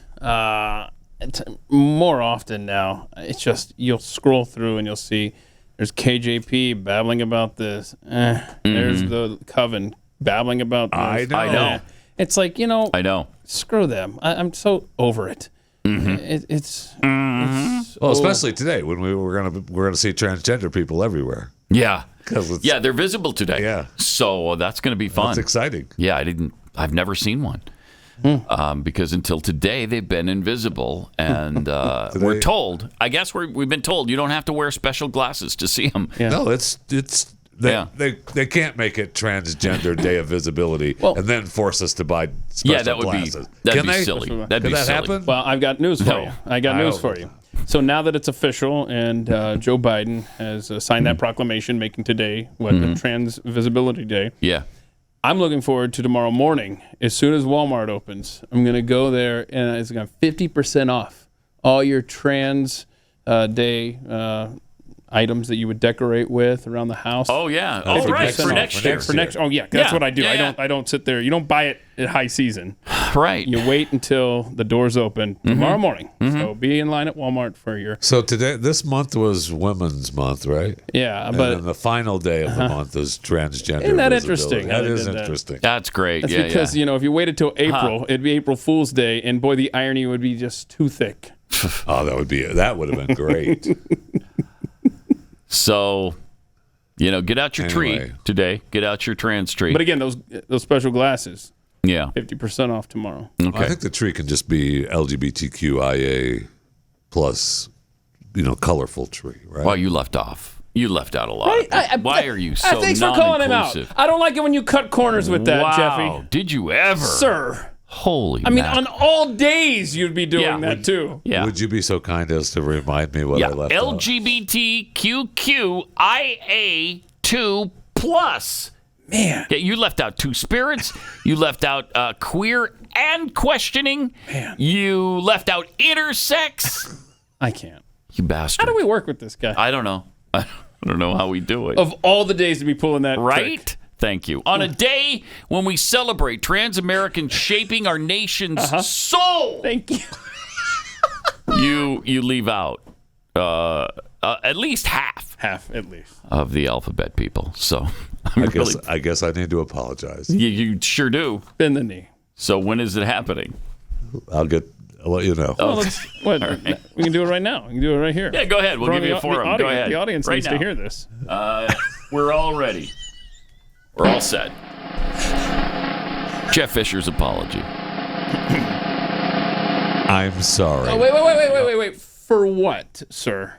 more often now, it's just you'll scroll through and you'll see there's KJP babbling about this. There's the Coven babbling about this. I know. It's like I know. Screw them. I'm so over it. It's especially today when we're gonna see transgender people everywhere. Yeah, they're visible today. Yeah, so that's gonna be fun. That's exciting. Yeah, I've never seen one because until today they've been invisible, and we're told. I guess we've been told you don't have to wear special glasses to see them. Yeah. No, they can't make it Transgender Day of Visibility and then force us to buy special glasses. That'd be silly. That'd be silly. Happen? Well, I've got news for you. I got news for you. So now that it's official and Joe Biden has signed that proclamation making today the Trans Visibility Day. Yeah. I'm looking forward to tomorrow morning. As soon as Walmart opens, I'm going to go there and it's going to 50% off all your Trans Day items that you would decorate with around the house. Oh yeah. Oh right. For next year. Oh yeah. That's what I do. I don't sit there. You don't buy it at high season. Right. You wait until the doors open tomorrow morning. So be in line at Walmart for your. So this month was Women's Month, right? Yeah, and but then the final day of the month is Transgender. Isn't that visibility. interesting? That is interesting. That's great. That's because if you waited till April, it'd be April Fool's Day, and boy, the irony would be just too thick. Oh, that would have been great. So, get out your tree today. Get out your trans tree. But again, those special glasses. Yeah. 50% off tomorrow. Okay. I think the tree can just be LGBTQIA plus, colorful tree, right? Well, you left out a lot. Right? Why are you so thanks for calling him out. I don't like it when you cut corners with that, Jeffy. Did you ever? Sir. Holy on all days you'd be doing that too. Yeah. Would you be so kind as to remind me what I left out? LGBTQIA2+. Man. Yeah, you left out two spirits. You left out queer and questioning. Man. You left out intersex. I can't. You bastard. How do we work with this guy? I don't know. I don't know how we do it. Of all the days to be pulling that right? trick. Thank you. On a day when we celebrate trans Americans shaping our nation's soul. Thank you. You leave out at least half at least of the alphabet people. So I guess I need to apologize. You sure do. Bend the knee. So when is it happening? I'll let you know. Well, right. We can do it right now. We can do it right here. Yeah, go ahead. We'll give you a forum. Go ahead. The audience right needs now. to hear this. We're all ready. We're all set. Jeff Fisher's apology. I'm sorry. Oh, wait. For what, sir?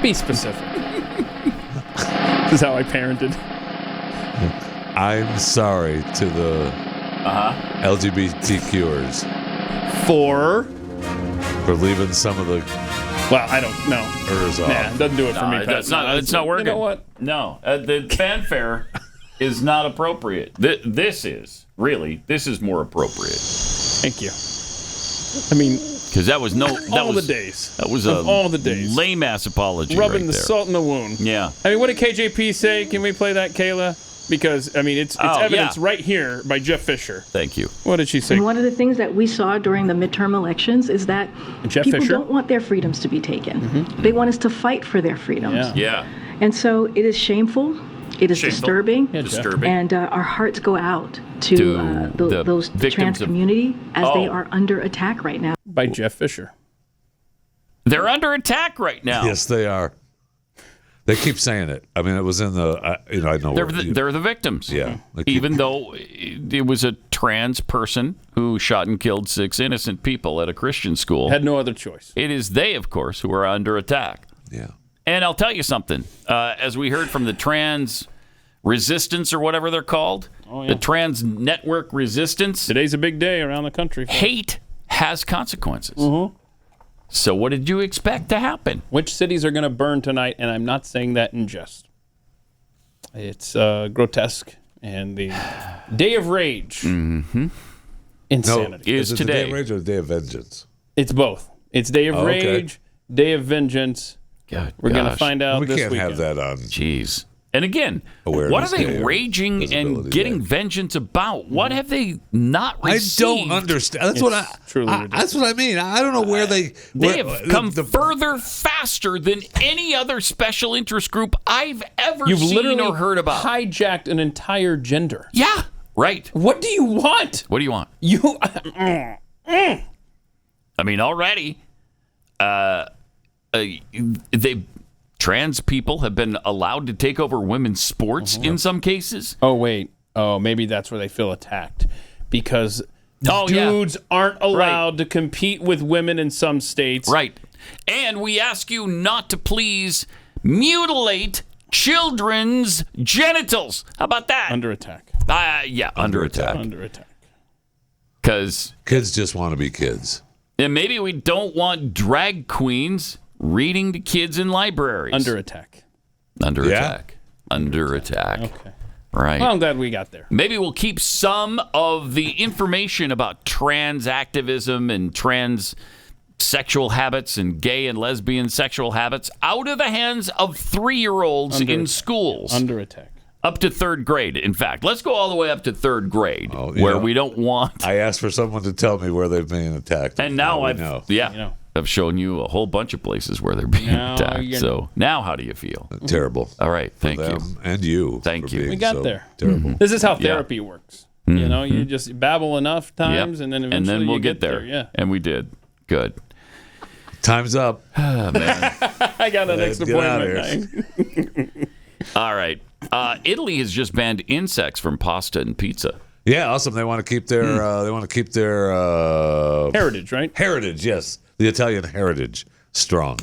Be specific. This is how I parented. I'm sorry to the LGBTQers for leaving some of the. Well, I don't know. Nah, it doesn't do it for me. It's not working. You know what? No, the fanfare is not appropriate. This is more appropriate. Thank you. I mean, because that was all the days. That was all the days. Lame ass apology. Rubbing right the there. salt in the wound. Yeah. I mean, what did KJP say? Can we play that, Kayla? Because I mean, it's evidence right here by Jeff Fisher. Thank you. What did she say? And one of the things that we saw during the midterm elections is that people don't want their freedoms to be taken. Mm-hmm. They want us to fight for their freedoms. Yeah. And so it is shameful. It is disturbing. Disturbing. And our hearts go out to those the trans community as they are under attack right now. By Jeff Fisher. They're under attack right now. Yes, they are. They keep saying it. I mean, it was in the, I know. They're the victims. Yeah. Even though it was a trans person who shot and killed 6 innocent people at a Christian school. Had no other choice. It is they, of course, who are under attack. Yeah. And I'll tell you something. As we heard from the trans resistance or whatever they're called, the trans network resistance. Today's a big day around the country. Hate has consequences. Mm-hmm. So what did you expect to happen? Which cities are going to burn tonight? And I'm not saying that in jest. It's grotesque. And the Day of Rage. Mm-hmm. Insanity. Is it today. the Day of Rage or the Day of Vengeance? It's both. It's Day of Rage, Day of Vengeance. God, We're going to find out we this can't weekend. have that on. Jeez. And again, Awareness what are Day they or raging and Visibility getting Day. vengeance about? What have they not received? I don't understand. That's that's what I mean. I don't know where they have come further faster than any other special interest group I've ever You've seen literally or heard about. hijacked an entire gender. Yeah, right. What do you want? What do you want? I mean, already, trans people have been allowed to take over women's sports in some cases. Oh, wait. Oh, maybe that's where they feel attacked. Because dudes aren't allowed to compete with women in some states. Right. And we ask you not to please mutilate children's genitals. How about that? Under attack. Under attack. Under attack. Because kids just want to be kids. And maybe we don't want drag queens reading to kids in libraries. Under attack. Under attack. Under attack. Okay. Right. Well, I'm glad we got there. Maybe we'll keep some of the information about trans activism and trans sexual habits and gay and lesbian sexual habits out of the hands of 3-year-olds in schools. Under attack. Up to 3rd grade, in fact. Let's go all the way up to 3rd grade, where we don't want... I asked for someone to tell me where they've been attacked. And now I know. I've shown you a whole bunch of places where they're being attacked. So now how do you feel? Terrible. All right. Thank you. And you. Thank you. We got there. Terrible. This is how therapy works. You know, you just babble enough times, and then eventually we'll you get there. Yeah. And we did. Good. Time's up. Oh, man. I got an next appointment. All right. Italy has just banned insects from pasta and pizza. Yeah, awesome. They want to keep their heritage, right? Heritage, yes. The Italian heritage strong.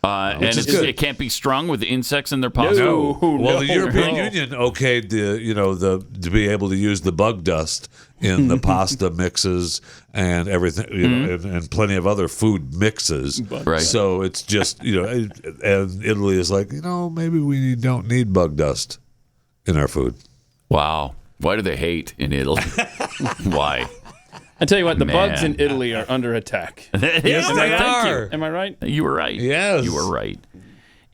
And it can't be strung with insects in their pasta. No. Well, the European Union okayed to be able to use the bug dust in the pasta mixes and everything, and plenty of other food mixes. Right. So it's just and Italy is like, maybe we don't need bug dust in our food. Wow. Why do they hate in Italy? Why? I tell you what, the bugs in Italy are under attack. Yes, they are. Am I right? You were right. Yes. You were right.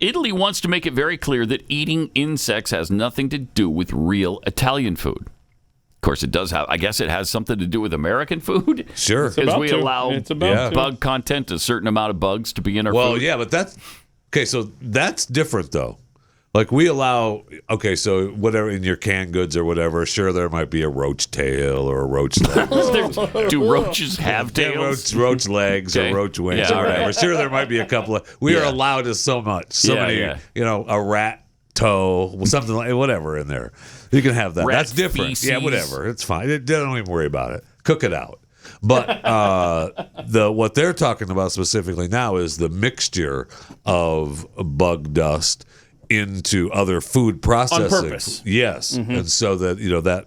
Italy wants to make it very clear that eating insects has nothing to do with real Italian food. Of course, it does have. I guess it has something to do with American food. Sure. Because we allow bug content, a certain amount of bugs to be in our food. Well, yeah, but that's... Okay, so that's different, though. Like, we allow... Okay, so whatever, in your canned goods or whatever, sure, there might be a roach tail or a roach leg. Do roaches have tails? Yeah, roach legs or roach wings or whatever. Right. Sure, there might be a couple of... We are allowed to so much. Many, a rat toe, something like... Whatever in there. You can have that. Rat That's different. feces. Yeah, whatever. It's fine. Don't even worry about it. Cook it out. But what they're talking about specifically now is the mixture of bug dust into other food processing. On purpose. Yes. And so that, that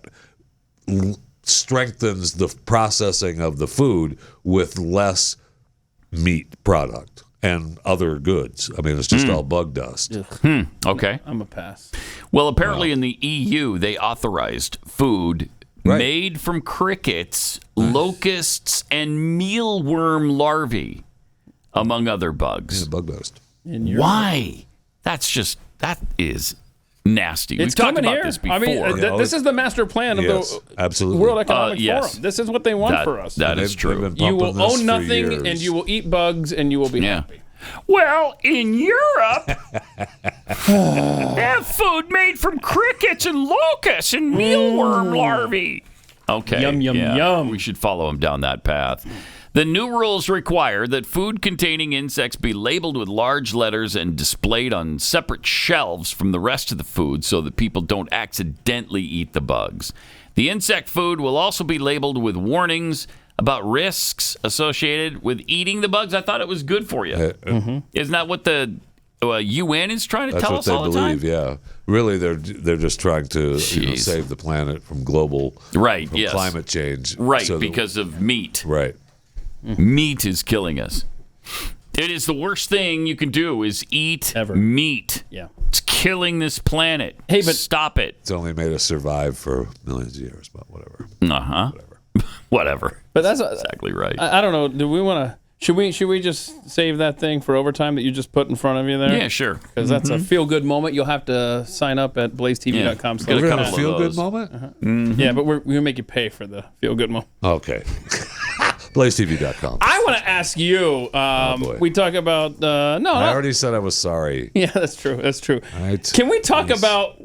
strengthens the processing of the food with less meat product and other goods. I mean, it's just all bug dust. Okay. I'm a pass. Well, apparently in the EU, they authorized food made from crickets, locusts, and mealworm larvae, among other bugs. Yeah, bug dust. Why? That is nasty. It's We've talked coming about here. this before. I mean, this is the master plan of the absolutely. World Economic yes. Forum. This is what they want for us. That is true. You will own nothing, and you will eat bugs, and you will be happy. Well, in Europe, they have food made from crickets and locusts and mealworm larvae. Okay. Yum, yum, yum. We should follow him down that path. The new rules require that food containing insects be labeled with large letters and displayed on separate shelves from the rest of the food so that people don't accidentally eat the bugs. The insect food will also be labeled with warnings about risks associated with eating the bugs. I thought it was good for you. Isn't that what the UN is trying to tell us all the time? That's what they believe, yeah. Really, they're just trying to save the planet from global climate change. Right, because of meat. Right. Meat is killing us. It is the worst thing you can do is eat meat. Yeah. It's killing this planet. Hey, but stop it. It's only made us survive for millions of years, but whatever. Whatever. But that's exactly right. I don't know. Do we want to? Should we just save that thing for overtime that you just put in front of you there? Yeah, sure. Because that's a feel-good moment. You'll have to sign up at blazetv.com. We're going to feel-good moment? Yeah, but we're going to make you pay for the feel-good moment. Okay. blazetv.com. I want to ask you, we talk about... I already said I was sorry. Yeah, that's true. That's true. Right. Can we talk about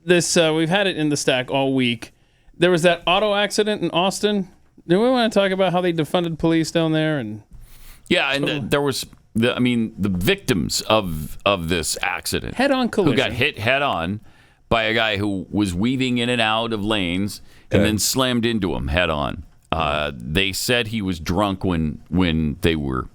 this? We've had it in the stack all week. There was that auto accident in Austin. Do we want to talk about how they defunded police down there? Yeah, and there was, the victims of this accident. Head-on collision. Who got hit head-on by a guy who was weaving in and out of lanes and then slammed into him head-on. They said he was drunk when they were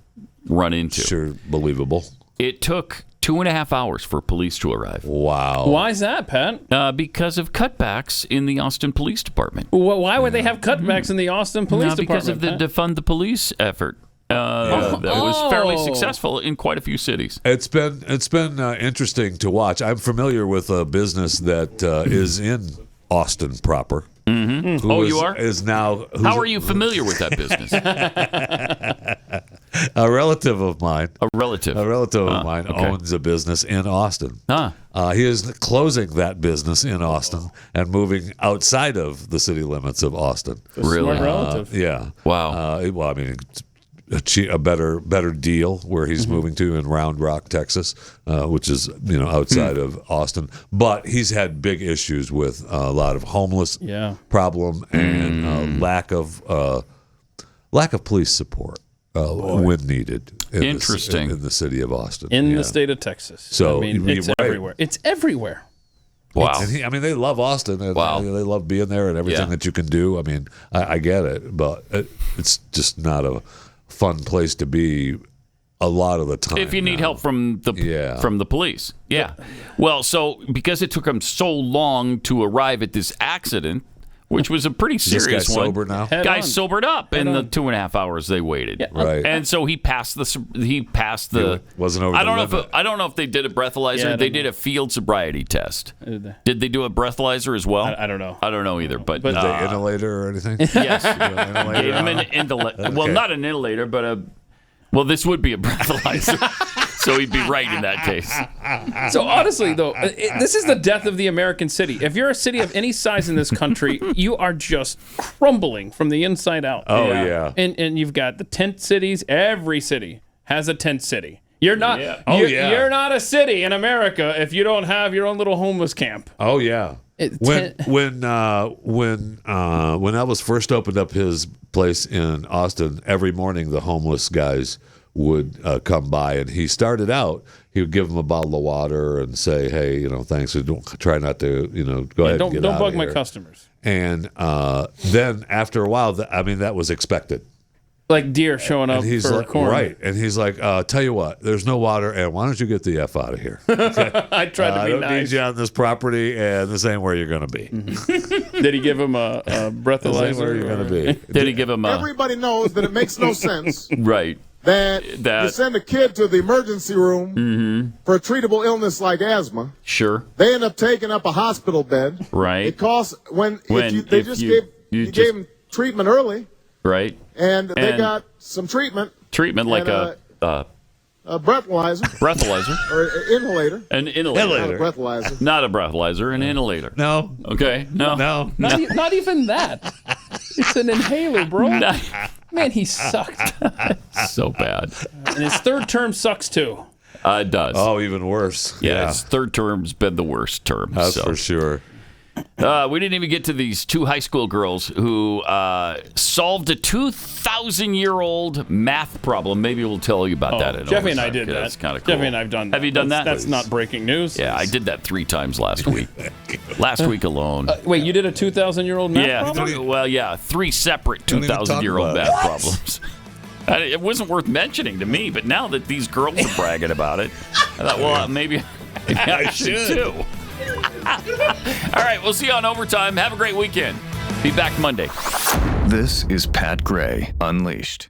run into. Sure, believable. It took 2.5 hours for police to arrive. Wow. Why is that, Pat? Because of cutbacks in the Austin Police Department. Why would they have cutbacks in the Austin Police Department? Because of the defund the police effort. That was fairly successful in quite a few cities. It's been interesting to watch. I'm familiar with a business that is in Austin proper. Mm-hmm. You are? Is now. How are you familiar with that business? A relative of mine. A relative of mine owns a business in Austin. He is closing that business in Austin and moving outside of the city limits of Austin. Really? Smart relative. Yeah. Wow. Well, I mean, a better deal where he's moving to in Round Rock, Texas, which is outside of Austin. But he's had big issues with a lot of homeless problem and lack of police support when needed. Interesting. In the city of Austin, in the state of Texas. So I mean, it's everywhere. It's everywhere. Wow. And they love Austin. And they love being there and everything that you can do. I mean, I get it, but it's just not a fun place to be a lot of the time. If you need help from the police. Yeah. Well, so because it took them so long to arrive at this accident, which was a pretty serious one. Sober now? Guy's sobered up in the 2.5 hours they waited. Yeah. Right. And so he passed the wasn't over I don't the know limit. I don't know if they did a breathalyzer. They did a field sobriety test. Did they do a breathalyzer as well? I don't know. I don't know either. But did they inhalator or anything? Yes. Gave him an inhalator. Well, not an inhalator, but this would be a breathalyzer. So he'd be right in that case. So honestly, though, this is the death of the American city. If you're a city of any size in this country, you are just crumbling from the inside out. Oh, yeah. And you've got the tent cities. Every city has a tent city. You're not. Yeah. You're not a city in America if you don't have your own little homeless camp. Oh yeah. When Elvis first opened up his place in Austin, every morning the homeless guys would come by, and he started out. He would give them a bottle of water and say, "Hey, thanks. Don't try not to, go ahead. Don't and get out bug of my here." customers. And then after a while, that was expected. Like deer showing up for corn. Right. And he's like, tell you what, there's no water, and why don't you get the F out of here? Okay? I tried to be I don't nice. need you on this property, and this ain't where you're going to be. Did he give him a breathalyzer? This ain't where you're going to be. Did he give him a... Everybody knows that it makes no sense Right. that you send a kid to the emergency room for a treatable illness like asthma. Sure. They end up taking up a hospital bed. Right. It costs you gave them treatment early. Right. And they got some treatment. Treatment like a breathalyzer. Breathalyzer. Or inhalator. An inhalator. Not a breathalyzer. Not a breathalyzer, an inhalator. No. Okay. No. Not even that. It's an inhaler, bro. Man, he sucked. So bad. And his third term sucks too. It does. Oh, even worse. Yeah, his third term's been the worst term. That's for sure. We didn't even get to these two high school girls who solved a 2,000-year-old math problem. Maybe we'll tell you about that in Jeffy and I did that. That's kind of cool. Jeffy and I have done that. Have you done that? That's not breaking news. Yeah, I did that 3 times last week. Last week alone. Wait, you did a 2,000-year-old math problem? Well, yeah, 3 separate 2,000-year-old math problems. It wasn't worth mentioning to me, but now that these girls are bragging about it, I thought, well, maybe I should too. All right, we'll see you on Overtime. Have a great weekend. Be back Monday. This is Pat Gray Unleashed.